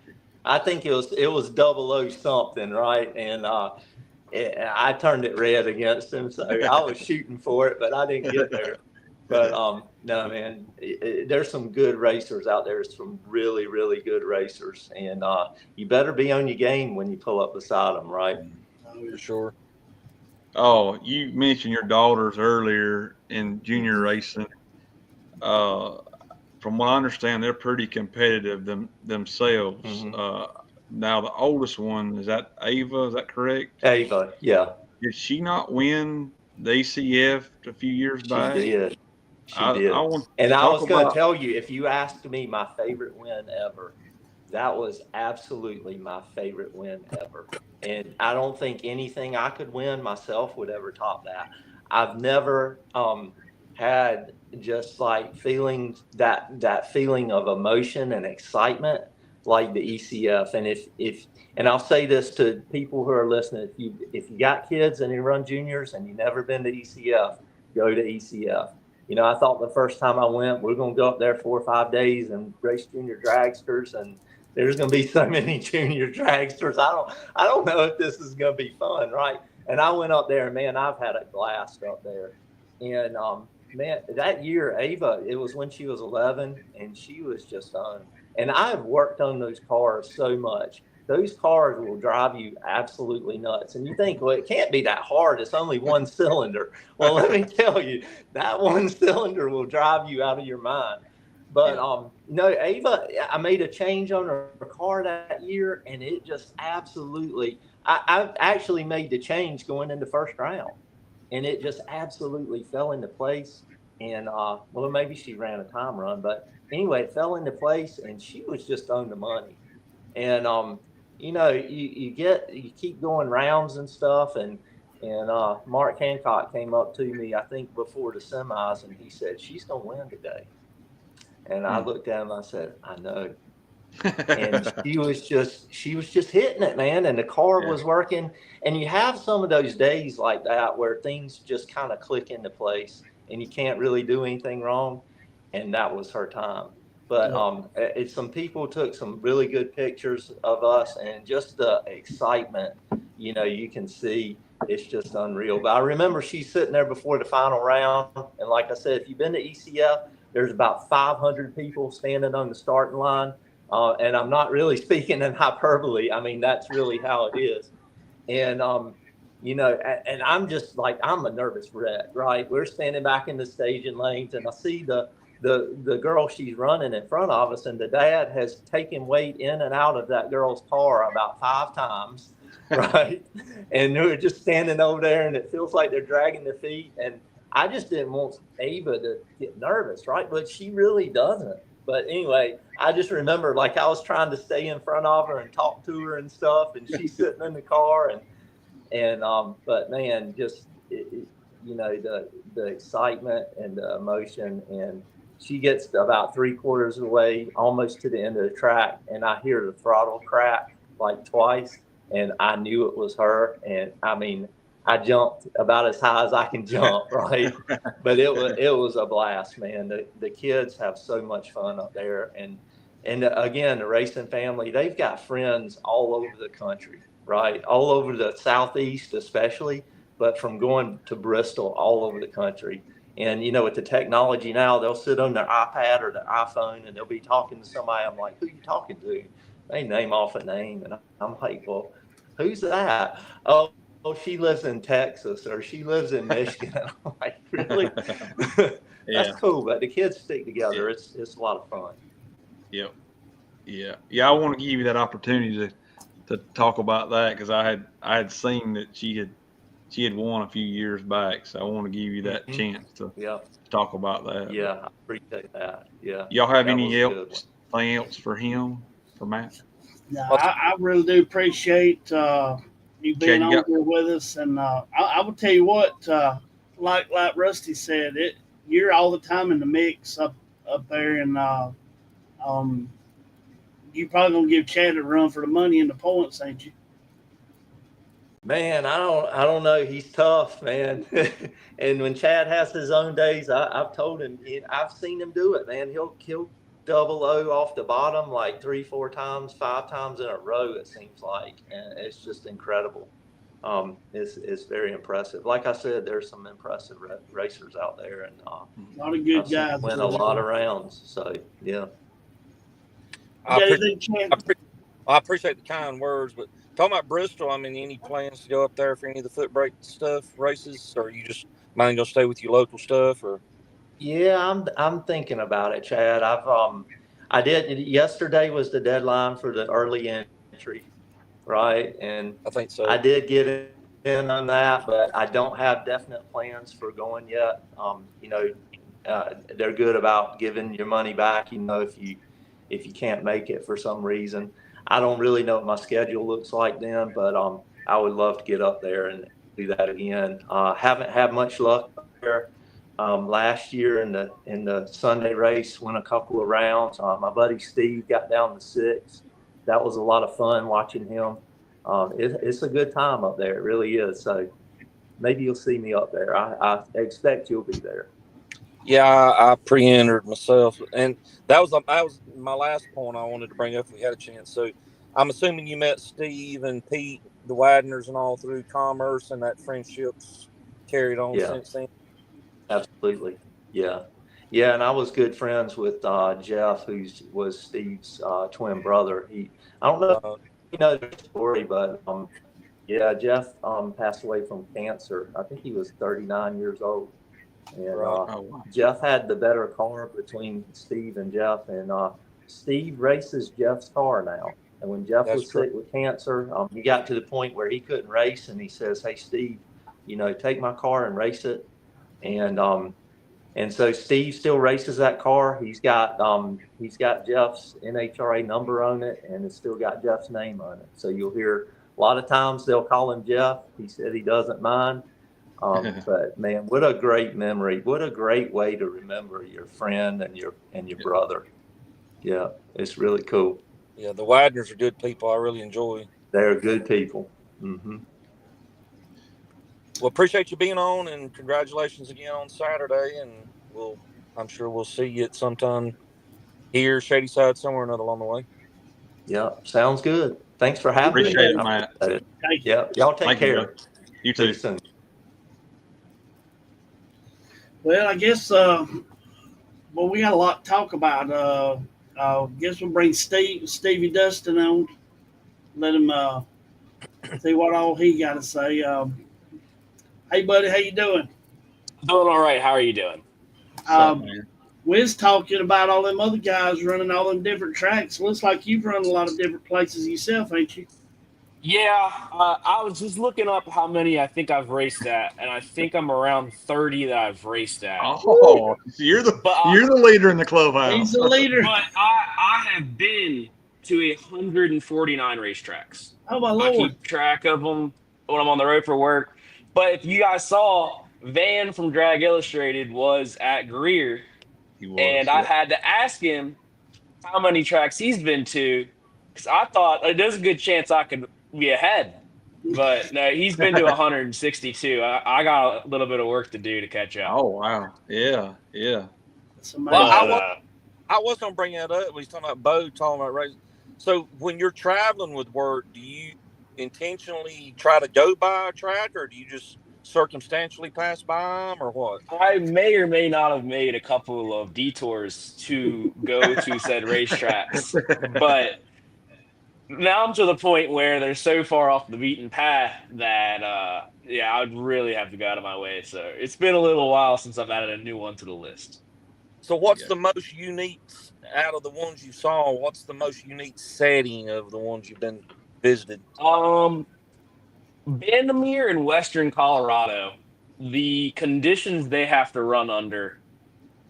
I think it was 00 something, right? And I turned it red against him. So I was shooting for it, but I didn't get there. But no, man, there's some good racers out there. Some really, really good racers. And you better be on your game when you pull up beside them, right? For sure. Oh, you mentioned your daughters earlier in junior racing. From what I understand, they're pretty competitive themselves. Mm-hmm. Now, the oldest one, is that Ava? Is that correct? Ava, yeah. Did she not win the ACF a few years back? She did. I was going to tell you, if you asked me my favorite win ever, that was absolutely my favorite win ever. And I don't think anything I could win myself would ever top that. I've never had just like feelings, that feeling of emotion and excitement like the ECF. And and I'll say this to people who are listening, if you got kids and you run juniors and you've never been to ECF, go to ECF. I thought the first time I went, we're going to go up there 4 or 5 days and race junior dragsters, and there's going to be so many junior dragsters. I don't know if this is going to be fun, right? And I went up there, and man, I've had a blast up there. And man, that year, Ava, it was when she was 11, and she was just on. And I've worked on those cars so much. Those cars will drive you absolutely nuts. And you think, well, it can't be that hard. It's only one cylinder. Well, let me tell you, that one cylinder will drive you out of your mind. But no, Ava, I made a change on her car that year, and it just absolutely, I actually made the change going into first round, and it just absolutely fell into place. And well, maybe she ran a time run, but anyway, it fell into place, and she was just on the money. And you keep going rounds and stuff, and Mark Hancock came up to me, I think before the semis, and he said, she's gonna win today. And I looked at him, I said, I know. And she was just hitting it, man. And the car was working. And you have some of those days like that where things just kind of click into place and you can't really do anything wrong. And that was her time. But some people took some really good pictures of us, and just the excitement, you can see it's just unreal. But I remember she's sitting there before the final round. And like I said, if you've been to ECF, there's about 500 people standing on the starting line. And I'm not really speaking in hyperbole. I mean, that's really how it is. And, and I'm just like, I'm a nervous wreck, right? We're standing back in the staging lanes, and I see the girl she's running in front of us, and the dad has taken weight in and out of that girl's car about 5 times, right? And they're just standing over there, and it feels like they're dragging their feet. And I just didn't want Ava to get nervous, right? But she really doesn't. But anyway, I just remember like I was trying to stay in front of her and talk to her and stuff, and she's sitting in the car, but man, just the excitement and the emotion, and she gets about 3/4 of the way, almost to the end of the track, and I hear the throttle crack like twice, and I knew it was her, and I mean, I jumped about as high as I can jump, right? But it was a blast, man. The kids have so much fun up there, and again, the racing family, they've got friends all over the country, right? All over the Southeast, especially, but from going to Bristol, all over the country. And with the technology now, they'll sit on their iPad or their iPhone, and they'll be talking to somebody. I'm like, who you talking to? They name off a name, and I'm like, well, who's that? Oh, oh, she lives in Texas or she lives in Michigan. I'm like, really? Yeah. That's cool, but the kids stick together. Yeah. It's a lot of fun. Yep. Yeah. I want to give you that opportunity to talk about that because I had seen that she had won a few years back, so I want to give you that chance to talk about that. Yeah, I appreciate that. Yeah. Y'all have anything else for him, for Matt? No, I really do appreciate you being on here with us, and I will tell you what, like Rusty said, you're all the time in the mix up there, and you probably gonna give Chad a run for the money and the points, ain't you? Man, I don't know. He's tough, man. And when Chad has his own days, I've told him, I've seen him do it, man. He'll double O off the bottom like 3, 4 times, 5 times in a row, it seems like. And it's just incredible. It's very impressive. Like I said, there's some impressive racers out there, and a lot of good guys win a lot of rounds. So yeah. I appreciate the kind words, but talking about Bristol, I mean, any plans to go up there for any of the foot brake stuff races, or you just mind gonna stay with your local stuff, or? Yeah, I'm thinking about it, Chad. I did. Yesterday was the deadline for the early entry, right? And I think so. I did get in on that, but I don't have definite plans for going yet. They're good about giving your money back, if you can't make it for some reason. I don't really know what my schedule looks like then, but I would love to get up there and do that again. Haven't had much luck there. Last year in the Sunday race, went a couple of rounds. My buddy Steve got down to 6th. That was a lot of fun watching him. It's a good time up there. It really is. So maybe you'll see me up there. I expect you'll be there. Yeah, I pre-entered myself, and that was my last point I wanted to bring up if we had a chance. So I'm assuming you met Steve and Pete, the Wideners, and all through Commerce, and that friendship's carried on since then. Absolutely. Yeah. And I was good friends with Jeff, who was Steve's twin brother. I don't know if you know the story, but Jeff passed away from cancer. I think he was 39 years old. And Jeff had the better car between Steve and Jeff, and Steve races Jeff's car now. And when Jeff was sick with cancer, he got to the point where he couldn't race, and he says, "Hey, Steve, take my car and race it." And so Steve still races that car. He's got Jeff's NHRA number on it, and it's still got Jeff's name on it. So you'll hear a lot of times they'll call him Jeff. He said he doesn't mind. But man, what a great memory! What a great way to remember your friend and your brother. Yeah, it's really cool. Yeah, the Wideners are good people. I really enjoy. They're good people. Mm-hmm. Well, appreciate you being on, and congratulations again on Saturday. And I'm sure we'll see you at sometime here, Shadyside, somewhere or another along the way. Yeah, sounds good. Thanks for having me. Appreciate it, Matt. Yeah, y'all take care. You too. Soon. Well, I guess we got a lot to talk about. I guess we'll bring Stevie Dustin on. Let him see what all he got to say. Hey, buddy, how you doing? Doing all right. How are you doing? We was talking about all them other guys running all them different tracks. Looks like you've run a lot of different places yourself, ain't you? Yeah, I was just looking up how many I think I've raced at, and I think I'm around 30 that I've raced at. Oh, you're the leader in the clubhouse. He's the leader. But I have been to 149 racetracks. Oh my Lord! I Lord! keep track of them when I'm on the road for work. But if you guys saw, Van from Drag Illustrated was at Greer, I had to ask him how many tracks he's been to, because I thought there's a good chance I could be ahead, but no, he's been to 162. I got a little bit of work to do to catch up. Oh wow, yeah. Well, I was gonna bring that up. He's talking about Bo, talking about racing. So when you're traveling with work, do you intentionally try to go by a track, or do you just circumstantially pass by them, or what? I may or may not have made a couple of detours to go to said racetracks, but now I'm to the point where they're so far off the beaten path that I would really have to go out of my way. So it's been a little while since I've added a new one to the list. So what's the most unique out of the ones you saw? What's the most unique setting of the ones you've been visited? Bandimere in western Colorado, the conditions they have to run under,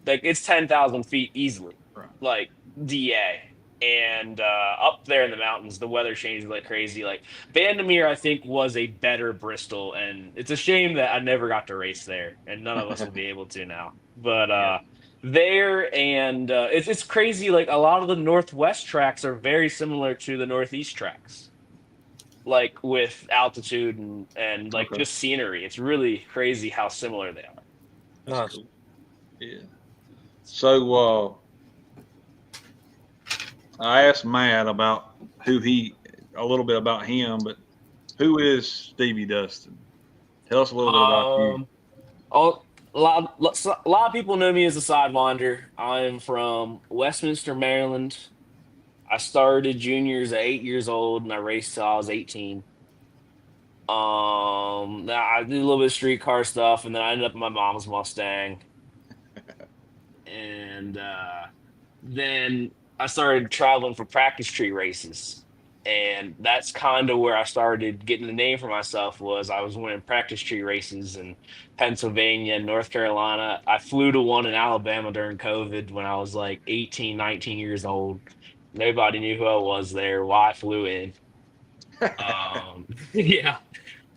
like it's 10,000 feet easily, like DA. And up there in the mountains, the weather changes like crazy. Like Bandimere, I think, was a better Bristol, and it's a shame that I never got to race there, and none of us will be able to now. But there, and it's crazy. Like a lot of the Northwest tracks are very similar to the Northeast tracks, like with altitude and like just scenery. It's really crazy how similar they are. That's cool. Yeah. So I asked Matt about a little bit about him, but who is Stevie Dustin? Tell us a little bit about you. A lot of people know me as a sidewinder. I'm from Westminster, Maryland. I started juniors at 8 years old, and I raced till I was 18. I did a little bit of streetcar stuff, and then I ended up in my mom's Mustang. And then I started traveling for practice tree races. And that's kind of where I started getting the name for myself. Was I was winning practice tree races in Pennsylvania and North Carolina. I flew to one in Alabama during COVID when I was like 18, 19 years old. Nobody knew who I was there, why I flew in. Yeah.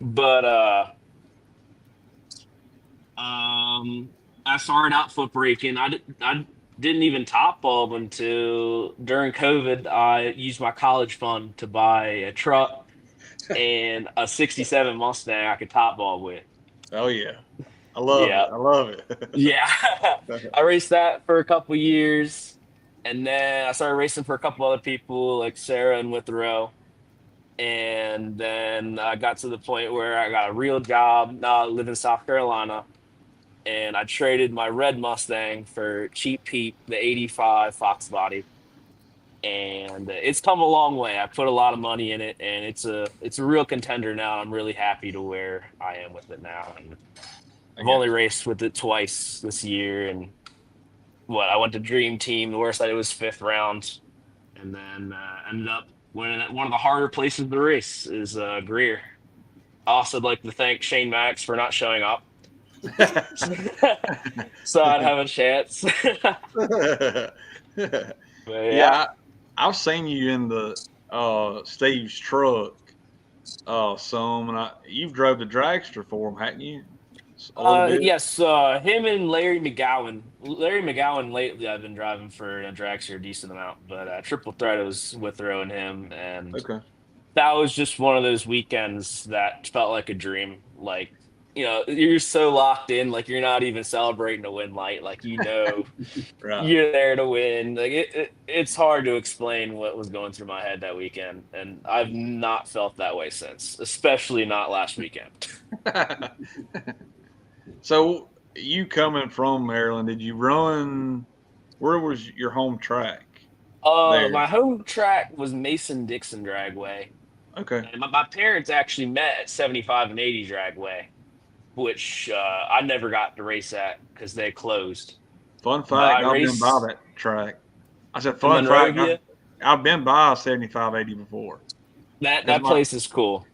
But I started out foot braking. I didn't even top bulb until during COVID. I used my college fund to buy a truck and a 67 Mustang I could top bulb with. Oh yeah. I love it. I love it. Yeah. I raced that for a couple years, and then I started racing for a couple other people like Sarah and Withrow. And then I got to the point where I got a real job. Now I live in South Carolina. And I traded my red Mustang for Cheap Pete, the 85 Fox body. And it's come a long way. I put a lot of money in it, and it's a real contender now. I'm really happy to where I am with it now. And I've only raced with it twice this year. And I went to Dream Team. The worst I did was 5th round. And then ended up winning one of the harder places to race is Greer. I also like to thank Shane Max for not showing up. So I'd have a chance. Yeah, I've seen you in the Steve's truck some, and you've drove the dragster for him, hadn't you? Yes, him and Larry McGowan. Larry McGowan lately I've been driving for a dragster a decent amount, but Triple Threat was Withrow and him, and that was just one of those weekends that felt like a dream. Like, you know, you're so locked in, like you're not even celebrating a win light. Like, you know, you're there to win. Like it's hard to explain what was going through my head that weekend, and I've not felt that way since, especially not last weekend. So you coming from Maryland, did you run? Where was your home track? My home track was Mason-Dixon Dragway. Okay. And my parents actually met at 75 and 80 Dragway, which I never got to race at because they closed. Fun fact, I've been by that track. I said fun fact, I've been by 75, 80 before. That place is cool.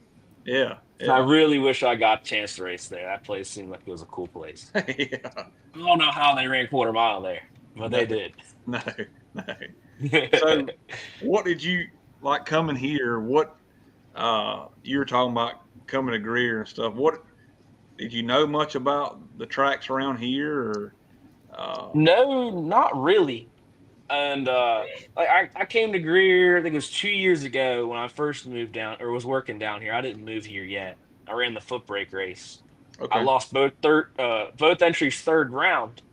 Yeah. I really wish I got a chance to race there. That place seemed like it was a cool place. Yeah. I don't know how they ran quarter mile there, but they did. No. So what did you like coming here? What you were talking about coming to Greer and stuff. What did you know much about the tracks around here? Or no, not really. And I came to Greer, I think it was 2 years ago when I first moved down, or was working down here. I didn't move here yet. I ran the foot brake race. Okay. I lost both entries 3rd round.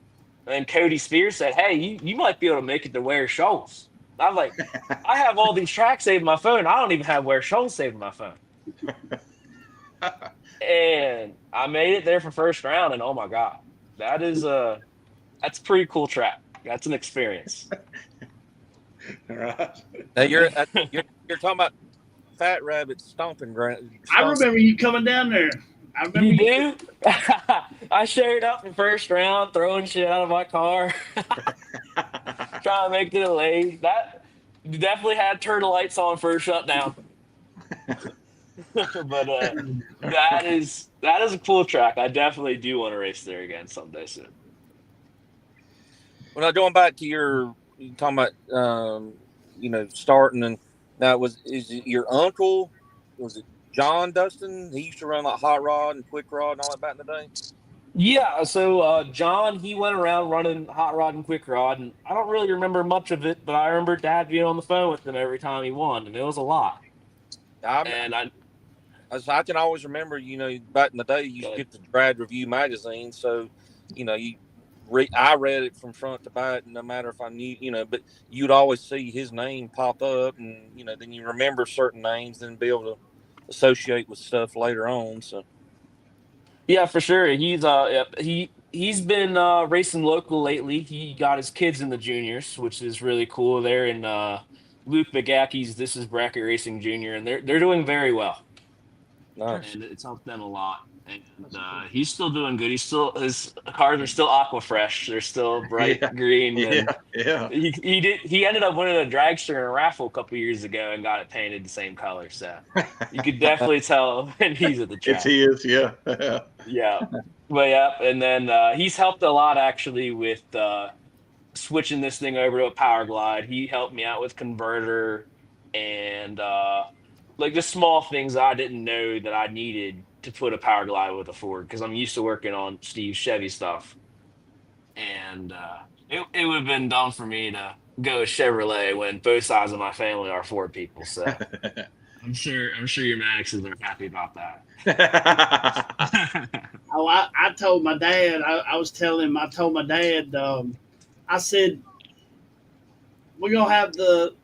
And then Cody Spears said, "Hey, you might be able to make it to Ware Shoals." I'm like, I have all these tracks saved in my phone. I don't even have Ware Shoals saved in my phone. And I made it there for 1st round, and oh my God, that's a pretty cool track. That's an experience. Right. Now you're talking about Fat Rabbit stomping ground. I remember you coming down there. I remember You do? I showed up in first round, throwing shit out of my car, trying to make it a lane. That definitely had turtle lights on first shutdown. But that is a cool track. I definitely do want to race there again someday soon. Well, now going back to you talking about starting, and now is it your uncle? Was it John Dustin? He used to run like hot rod and quick rod and all that back in the day. Yeah, so John, he went around running hot rod and quick rod, and I don't really remember much of it, but I remember Dad being on the phone with him every time he won, and it was a lot. I can always remember, back in the day, you used to get the Drag Review magazine, so I read it from front to back, no matter if I knew, but you'd always see his name pop up, and then you remember certain names, and be able to associate with stuff later on. So, yeah, for sure. He's been racing local lately. He got his kids in the juniors, which is really cool. They're in Luke McGacky's This Is Bracket Racing Junior, and they're doing very well. Nice. And it's helped them a lot. And he's still doing good. His cars are still aqua fresh. They're still bright green. Yeah. He ended up winning a dragster in a raffle a couple years ago and got it painted the same color. So you could definitely tell when he's at the track. He is, yeah. Yeah. But yeah, and then he's helped a lot actually with switching this thing over to a Power Glide. He helped me out with converter and like just small things I didn't know that I needed to put a Power Glide with a Ford, because I'm used to working on Steve's Chevy stuff, and it would have been dumb for me to go Chevrolet when both sides of my family are Ford people. So I'm sure your Maxes are happy about that. I told my dad. I told my dad. I said, we're gonna have the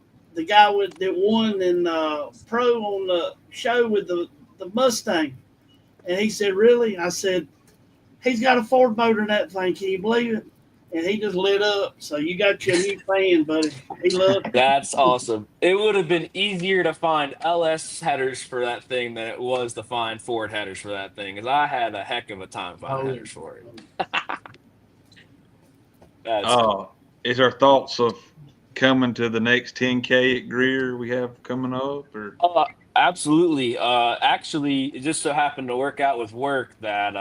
guy that won in pro on the show with the Mustang. And he said, really? I said, he's got a Ford motor in that thing. Can you believe it? And he just lit up. So you got your new fan, buddy. He loved it. That's awesome. It would have been easier to find LS headers for that thing than it was to find Ford headers for that thing, because I had a heck of a time finding headers for it. Is there thoughts of coming to the next 10K at Greer we have coming up? Or absolutely. Actually, it just so happened to work out with work that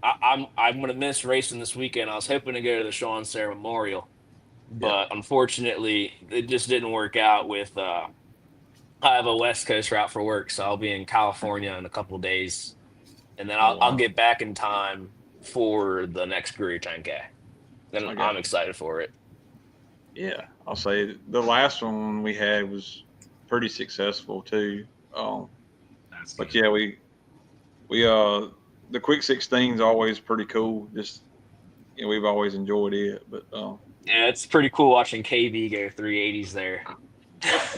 I'm going to miss racing this weekend. I was hoping to go to the Sean Sayre Memorial, but unfortunately, it just didn't work out with. I have a West Coast route for work, so I'll be in California in a couple of days, and then I'll get back in time for the next Greer 10K. Then I'm excited for it. Yeah, I'll say the last one we had was pretty successful too. But yeah, we the quick 16 is always pretty cool. Just we've always enjoyed it. But yeah, it's pretty cool watching KB go 380s there.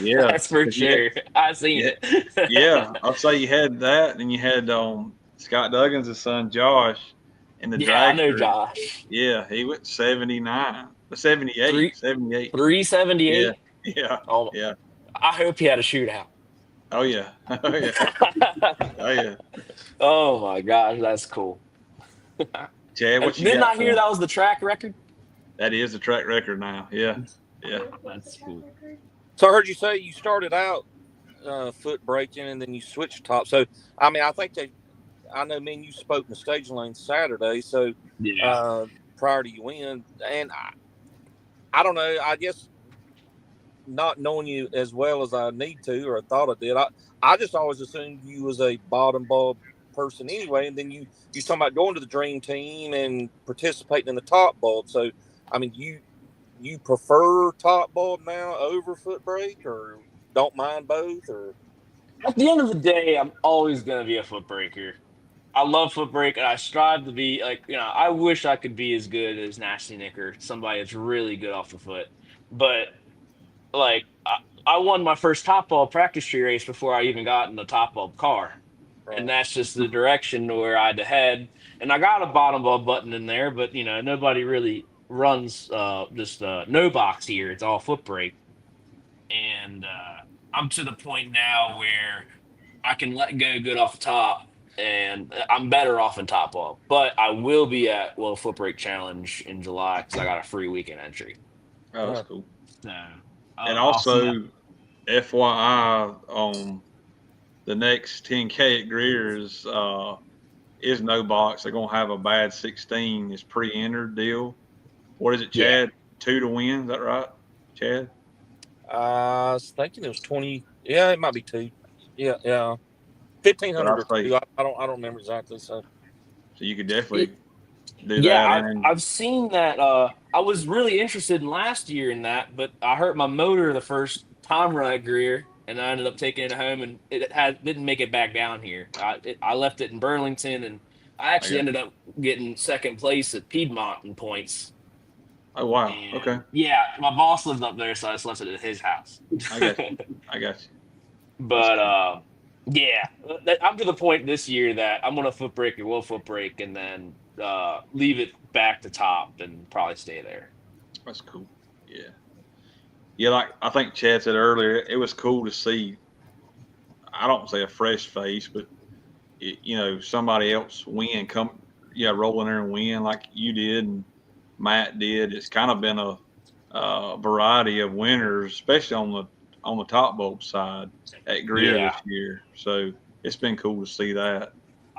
Yeah, that's for sure. I've seen it. Yeah, I'll say you had that, and you had Scott Duggins' son Josh in the dragster. I know Josh. Yeah, he went 79, 78, 78, 378. Yeah. Oh yeah. I hope he had a shootout. Oh yeah. Oh yeah. Oh yeah. Oh my gosh, that's cool. Chad, what you didn't got I hear that was the track record? That is the track record now. Yeah. Yeah. That's cool. So I heard you say you started out foot braking and then you switched top. So I mean, I know me and you spoke in the stage lane Saturday. So prior to you win, and I don't know. I guess not knowing you as well as I need to, or I thought I did, I just always assumed you was a bottom bulb person anyway. And then you talking about going to the dream team and participating in the top bulb. So I mean, you prefer top bulb now over foot brake, or don't mind both? Or at the end of the day, I'm always going to be a foot braker. I love foot brake, and I strive to be I wish I could be as good as Nasty Nicker, somebody that's really good off the foot. But I won my first top bulb practice tree race before I even got in the top bulb car. Right. And that's just the direction where I had to head. And I got a bottom bulb button in there, but nobody really runs no box here. It's all foot brake. and I'm to the point now where I can let go good off the top, and I'm better off in top off. But I will be at Foot Brake Challenge in July because I got a free weekend entry. Oh, that's cool. So, and also, FYI, the next 10K at Greer is no box. They're gonna have a bad 16. It's pre-entered deal. What is it, Chad? 2 to win. Is that right, Chad? I was thinking it was 20. Yeah, it might be 2. Yeah. 1,500 or 2. I don't remember exactly. So you could definitely do that. Yeah, I've seen that. I was really interested in last year in that, but I hurt my motor the first time run at Greer, and I ended up taking it home, and it didn't make it back down here. I left it in Burlington, and I actually ended up getting second place at Piedmont in points. Oh wow! And, okay. Yeah, my boss lived up there, so I just left it at his house. I got you. But yeah, I'm to the point this year that I'm gonna foot brake or will foot brake, and then leave it back to top and probably stay there. That's cool. Yeah. Like I think Chad said earlier, it was cool to see. I don't say a fresh face, but somebody else win, roll in there and win like you did and Matt did. It's kind of been a variety of winners, especially on the top bulb side at Greer this year. So it's been cool to see that.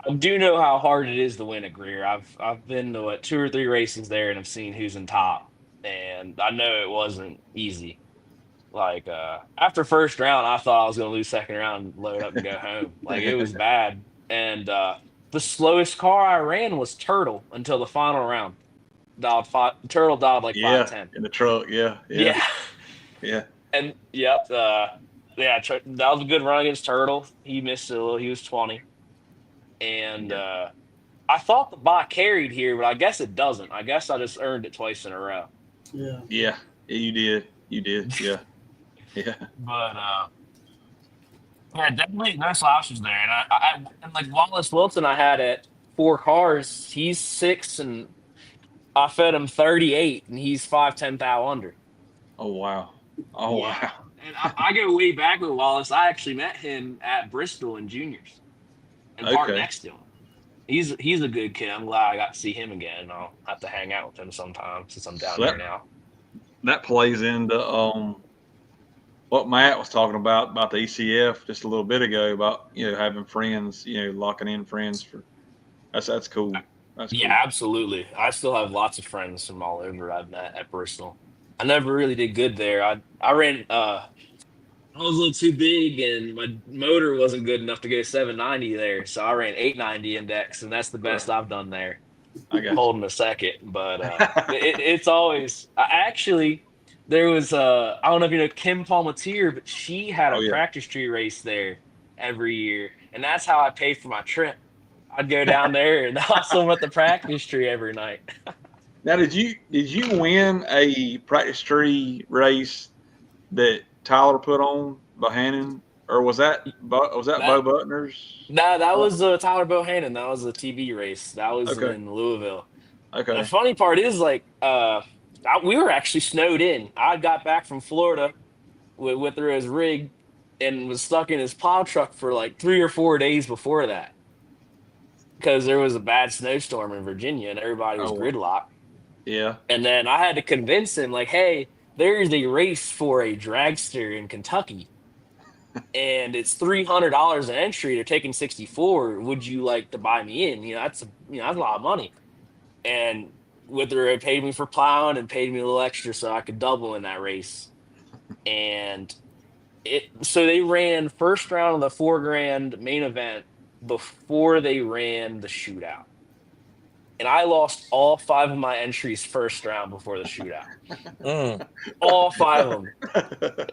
I do know how hard it is to win at Greer. I've been to 2 or 3 races there and I've seen who's in top, and I know it wasn't easy. Like after first round, I thought I was going to lose second round, load up and go home. Like it was bad. And the slowest car I ran was Turtle until the final round. Turtle dialed like 510 in the truck. Yeah. And that was a good run against Turtle. He missed a little. He was 20. And I thought the bot carried here, but I guess it doesn't. I guess I just earned it twice in a row. Yeah, you did. Yeah. But definitely no slouches there. And and like Wallace Wilson, I had at 4 cars. He's 6, and I fed him 38, and he's 5'10" thou under. Oh wow! Wow! And I go way back with Wallace. I actually met him at Bristol in juniors, and parked next to him. He's a good kid. I'm glad I got to see him again. I'll have to hang out with him sometime since I'm down there now. That plays into what Matt was talking about the ECF just a little bit ago about having friends, locking in friends for. That's cool. That's cool. Yeah, absolutely. I still have lots of friends from all over I've met at Bristol. I never really did good there. I ran. I was a little too big, and my motor wasn't good enough to go 790 there, so I ran 890 index, and that's the best I've done there. Holding a second, but it's always. There was I don't know if you know Kim Palmatier, but she had a practice tree race there every year, and that's how I paid for my trip. I'd go down there and hustle at the practice tree every night. Now, did you win a practice tree race that Tyler put on Bohannon, or was that Bo Butner's? No, that was Tyler Bohannon. That was a TV race. That was in Louisville. Okay. The funny part is, like, we were actually snowed in. I got back from Florida with his rig and was stuck in his plow truck for like 3 or 4 days before that because there was a bad snowstorm in Virginia and everybody was gridlocked. Yeah. And then I had to convince him, like, hey, there's a race for a dragster in Kentucky, and it's $300 an entry. They're taking 64. Would you like to buy me in? That's a lot of money. And Wither paid me for plowing and paid me a little extra so I could double in that race. And so they ran first round of the $4,000 main event before they ran the shootout. And I lost all 5 of my entries first round before the shootout. All 5 of them.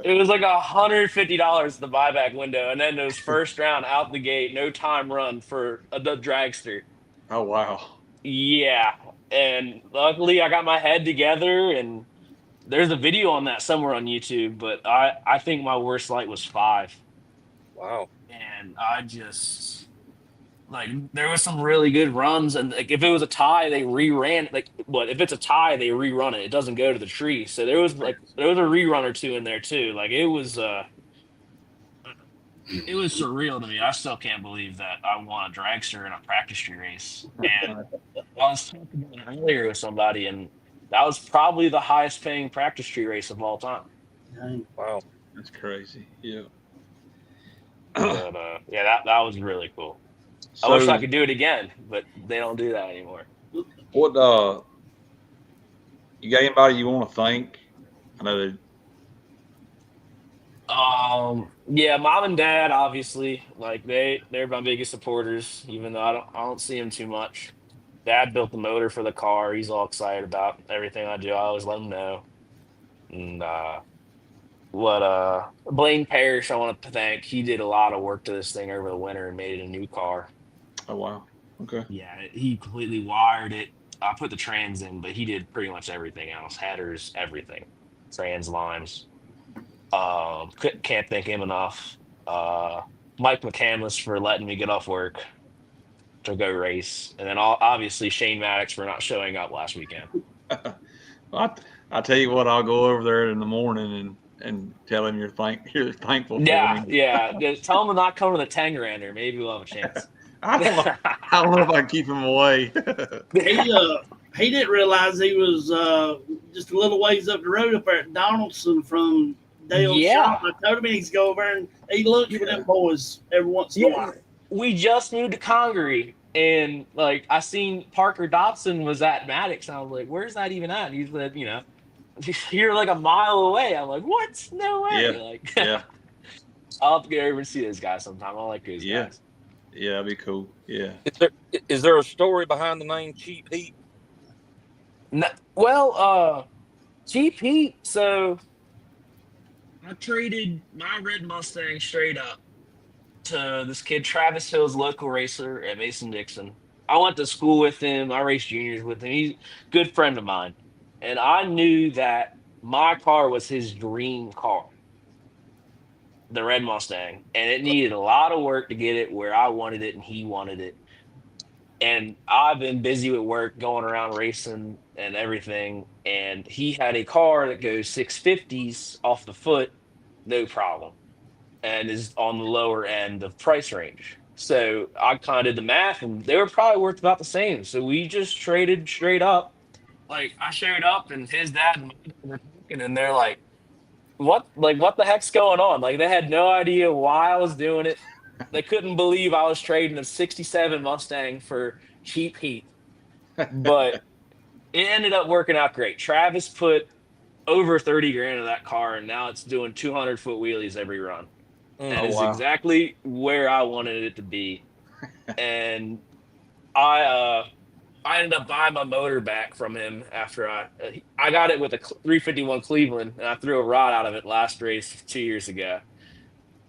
It was like $150 the buyback window. And then those first round out the gate, no time run for the dragster. Oh, wow. Yeah. And luckily I got my head together, and there's a video on that somewhere on YouTube, but I think my worst light was 5. Wow. And I just Like there was some really good runs, and like if it was a tie, they reran. Like what if it's a tie, they rerun it. It doesn't go to the tree. So there was a rerun or two in there too. Like it was surreal to me. I still can't believe that I won a dragster in a practice tree race. And I was talking about it earlier with somebody, and that was probably the highest paying practice tree race of all time. Wow, that's crazy. Yeah. But that was really cool. So, I wish I could do it again, but they don't do that anymore. What you got anybody you want to thank? I know that. Yeah, mom and dad, obviously, like they're my biggest supporters, even though I don't see them too much. Dad built the motor for the car. He's all excited about everything I do. I always let him know. And Blaine Parrish, I want to thank. He did a lot of work to this thing over the winter and made it a new car. Oh wow. Okay. Yeah, he completely wired it. I put the trans in, but he did pretty much everything else. Headers, everything. Trans limes. Can't thank him enough. Mike McCandless for letting me get off work to go race, and then obviously Shane Maddox for not showing up last weekend. I tell you what, I'll go over there in the morning and tell him you're thankful for him. Yeah. Just tell him to not come to the Tangerander. Maybe we'll have a chance. I don't know if I can keep him away. He didn't realize he was just a little ways up the road up there at Donaldson from Dale's shop. I told him he needs to go over and he looks for them boys every once in a while. We just moved to Congaree, and like I seen Parker Dobson was at Maddox, and I was like, "Where's that even at?" And he said, "You're like a mile away." I'm like, "What? No way!" Yeah. I'll have to go over and see those guys sometime. I like those guys. Yeah, that'd be cool. Yeah. Is there a story behind the name Cheap Heat? No, well, Cheap Heat. So I traded my red Mustang straight up to this kid, Travis Hill's local racer at Mason-Dixon. I went to school with him. I raced juniors with him. He's a good friend of mine. And I knew that my car was his dream car, the red Mustang. And it needed a lot of work to get it where I wanted it and he wanted it. And I've been busy with work, going around racing and everything. And he had a car that goes 650s off the foot, no problem, and is on the lower end of price range. So I kind of did the math, and they were probably worth about the same. So we just traded straight up. Like I showed up, and his dad and my dad were talking, and they're like, "What? Like what the heck's going on?" Like they had no idea why I was doing it. They couldn't believe I was trading a '67 Mustang for Cheap Heat. But it ended up working out great. Travis put over 30 grand in that car, and now it's doing 200-foot wheelies every run. And it's exactly where I wanted it to be. And I ended up buying my motor back from him after I got it with a 351 Cleveland, and I threw a rod out of it last race 2 years ago.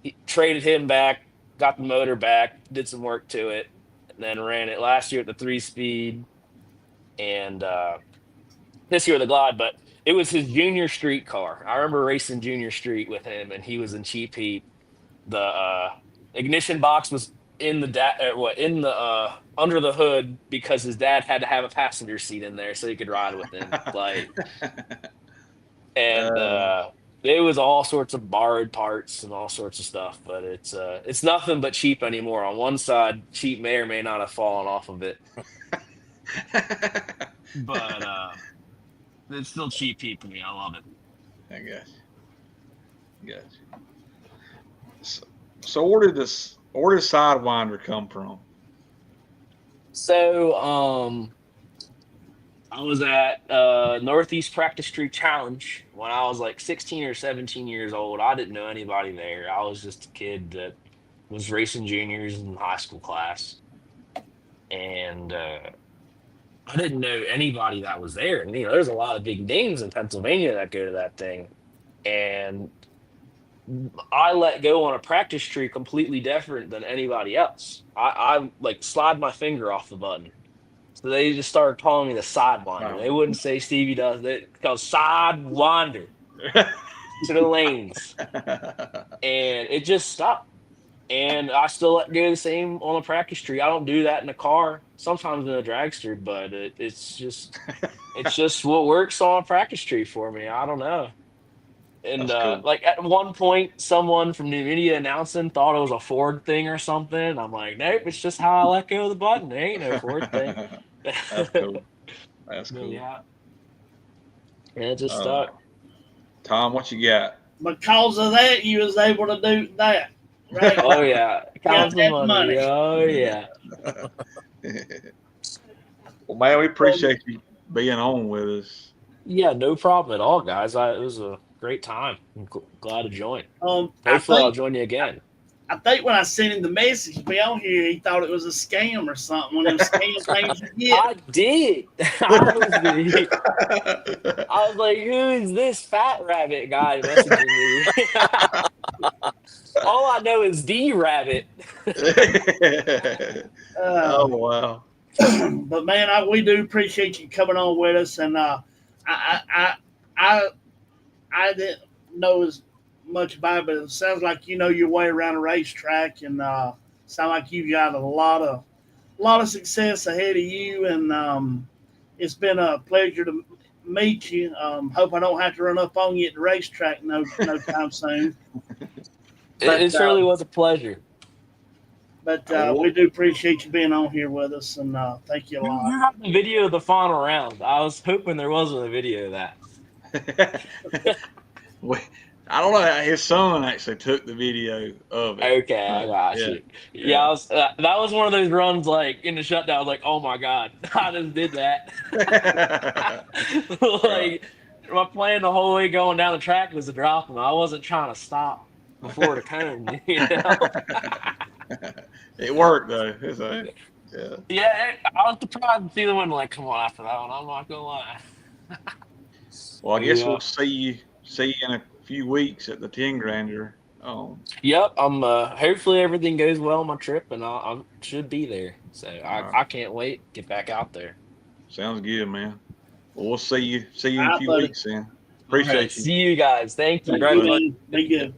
He traded him back, got the motor back, did some work to it, and then ran it last year at the 3-speed and this year with the Glide. But it was his junior street car. I remember racing junior street with him, and he was in Cheap Heat. The ignition box was in the under the hood because his dad had to have a passenger seat in there so he could ride with him. It was all sorts of borrowed parts and all sorts of stuff, but it's nothing but cheap anymore. On one side, cheap may or may not have fallen off of it, but it's still Cheap Heat for me. I love it. I guess. So where did Sidewinder come from? So I was at Northeast Practice Street Challenge when I was like 16 or 17 years old. I didn't know anybody there. I was just a kid that was racing juniors in high school class. And I didn't know anybody that was there. And, there's a lot of big names in Pennsylvania that go to that thing. And I let go on a practice tree completely different than anybody else. I like slide my finger off the button. So they just started calling me the Sidewinder. They wouldn't say Stevie does. They called Sidewinder to the lanes. And it just stopped. And I still let go the same on a practice tree. I don't do that in a car, sometimes in a dragster, but it's just what works on a practice tree for me. I don't know. And Cool. like at one point, someone from New Media announcing thought it was a Ford thing or something. I'm like, nope, it's just how I let go of the button. There ain't no Ford thing. That's cool. That's cool. Yeah, it just stuck. Tom, what you got? Because of that, you was able to do that. Right? Oh yeah, count the money. Oh yeah. Well, man, we appreciate you being on with us. Yeah, no problem at all, guys. It was a great time. I'm glad to join. Hopefully, I'll join you again. I think when I sent him the message to be on here, he thought it was a scam or something. One of them scam things you get. I did. I was like, who is this fat rabbit guy messaging me? All I know is D Rabbit. Oh, wow. But, man, we do appreciate you coming on with us. And I didn't know as much about it, but it sounds like you know your way around a racetrack, and sound like you've got a lot of success ahead of you. And it's been a pleasure to meet you. Hope I don't have to run up on you at the racetrack no time soon. It certainly was a pleasure. But we do appreciate you being on here with us, and thank you a lot. You have the video of the final round. I was hoping there wasn't a video of that. I don't know. His son actually took the video of it. Okay, I got you. Yeah, that was one of those runs like in the shutdown. I was like, oh my God, I just did that. Like my plan the whole way going down the track was to drop him. I wasn't trying to stop before the cone. You know? It worked though. Yeah, I was surprised to see the one like come on after that one. I'm not gonna lie. Well, I guess we'll see you in a few weeks at the 10 grander. Yep, I'm hopefully everything goes well on my trip, and I should be there. So I can't wait to get back out there. Sounds good, man. Well, we'll see you in a few weeks then. Appreciate you. See you guys. Thank you. Be good.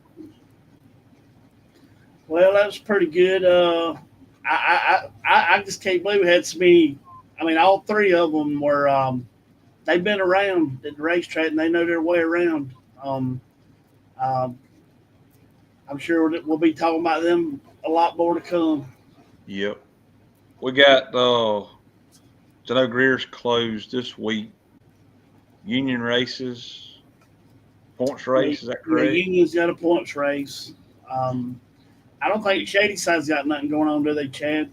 Well, that was pretty good. I just can't believe we had so many. I mean, all three of them were they've been around at the racetrack and they know their way around. I'm sure we'll be talking about them a lot more to come. Yep. We got I know Greer's closed this week. Union races, points race, is that correct? The Union's got a points race. I don't think Shadyside's got nothing going on, do they, Chad?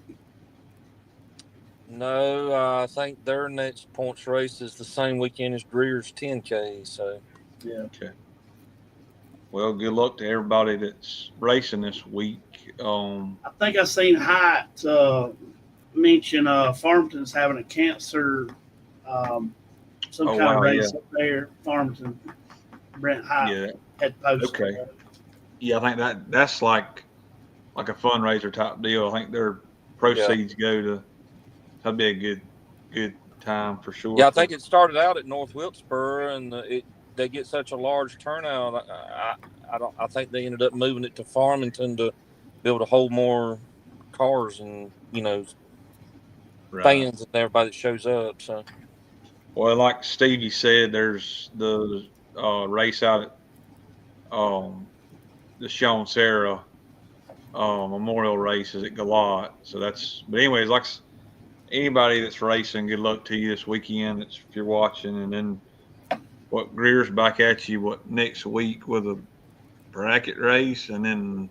No, I think their next points race is the same weekend as Greer's 10K. So, yeah. Okay. Well, good luck to everybody that's racing this week. I think I seen Hyatt mention Farmington's having a cancer, some kind of race up there. Farmington, Brent Hyatt had posted. Okay. Yeah, I think that's like a fundraiser type deal. I think their proceeds go to. That'd be a good time for sure. Yeah, I think it started out at North Wilkesboro, and they get such a large turnout. I think they ended up moving it to Farmington to be able to hold more cars and fans and everybody that shows up. So, well, like Stevie said, there's the race out at the Sean Sarah Memorial races at Galat. So but anyways, like anybody that's racing, good luck to you this weekend. If you're watching, and then Greer's back at you next week with a bracket race, and then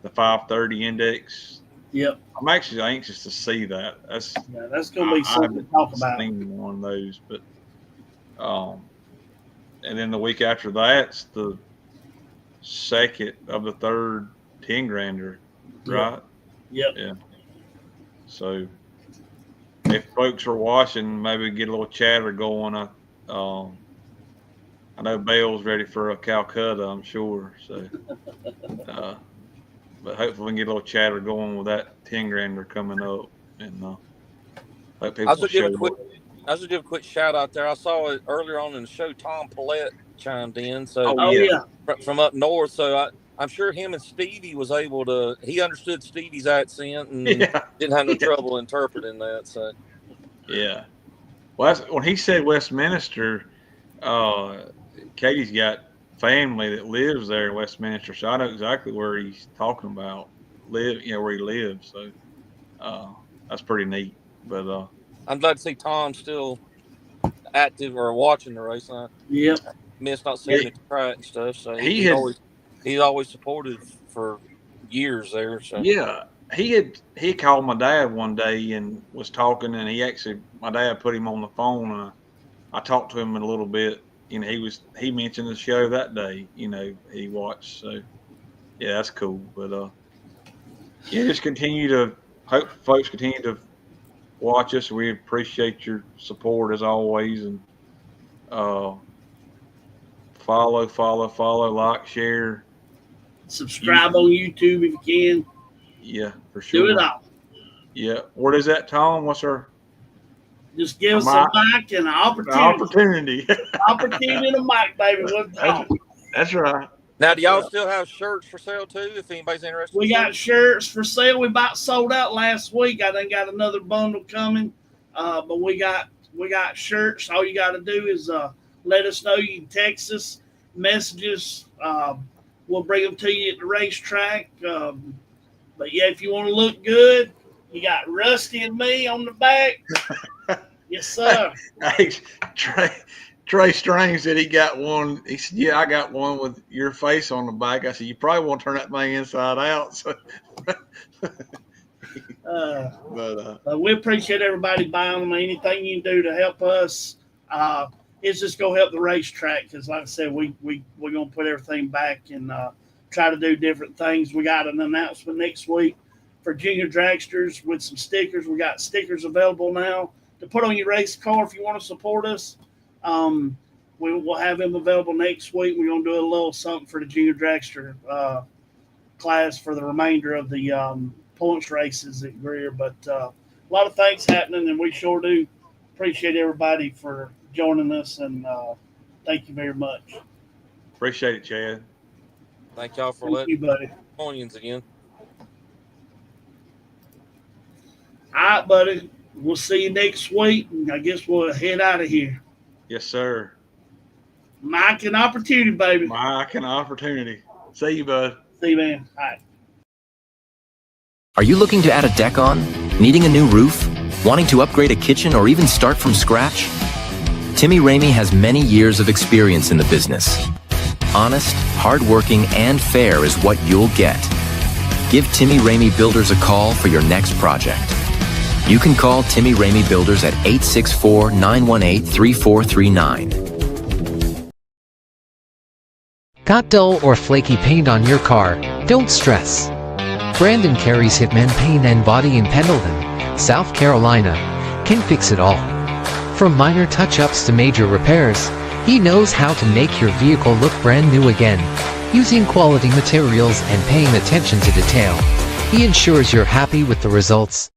the 530 index. Yep. I'm actually anxious to see that. That's going to be something to talk about. I've seen one of those, but and then the week after that's the second of the third 10 grander, right? Yep. Yeah. So if folks are watching, maybe get a little chatter going. I know Bell's ready for a Calcutta, I'm sure. So, but hopefully we can get a little chatter going with that 10 grander coming up, and hope people show up. I was going to give a quick shout out there. I saw it earlier on in the show. Tom Paulette chimed in. So from up north. So I'm sure him and Stevie was able to. He understood Stevie's accent and didn't have no trouble interpreting that. So yeah. Well, when he said Westminster, Katie's got family that lives there in Westminster, so I know exactly where he's talking about. Where he lives. So that's pretty neat. But I'm glad to see Tom still active or watching the race. Yep. Missed not seeing the track and stuff. So he's always supportive for years there. So yeah, he called my dad one day and was talking, and my dad put him on the phone, and I talked to him a little bit. He mentioned the show that day. He watched. So yeah, that's cool. But just hope folks continue to watch us. We appreciate your support as always, and follow, like, share, subscribe on YouTube if you can. Yeah, for sure. Do it all. Yeah. What is that, Tom? What's our? Just give us a mic and an opportunity. Opportunity to mic, baby. That's right. Now, do y'all still have shirts for sale too? If anybody's interested, we got shirts for sale. We about sold out last week. I done got another bundle coming, but we got shirts. All you got to do is let us know. You can text us, messages. We'll bring them to you at the racetrack. But yeah, if you want to look good, you got Rusty and me on the back. Yes, sir. Hey, Trey Strange said he got one. He said, "Yeah, I got one with your face on the back." I said, "You probably won't turn that thing inside out." So, but we appreciate everybody buying them. Anything you can do to help us, it's just go help the racetrack. Because, like I said, we're gonna put everything back and try to do different things. We got an announcement next week for junior dragsters with some stickers. We got stickers available now to put on your race car if you want to support us. We will have them available next week. We're going to do a little something for the junior dragster class for the remainder of the points races at Greer. But a lot of things happening, and we sure do appreciate everybody for joining us, and thank you very much. Appreciate it, Chad. Thank y'all for letting me onions again. All right, buddy. We'll see you next week, and I guess we'll head out of here. Yes, sir. Mic and opportunity, baby. Mic and opportunity. See you, bud. See you, man. All right. Are you looking to add a deck on? Needing a new roof? Wanting to upgrade a kitchen or even start from scratch? Timmy Ramey has many years of experience in the business. Honest, hardworking, and fair is what you'll get. Give Timmy Ramey Builders a call for your next project. You can call Timmy Ramey Builders at 864-918-3439. Got dull or flaky paint on your car? Don't stress. Brandon carries Hitman Paint and Body in Pendleton, South Carolina, can fix it all. From minor touch-ups to major repairs, he knows how to make your vehicle look brand new again. Using quality materials and paying attention to detail, he ensures you're happy with the results.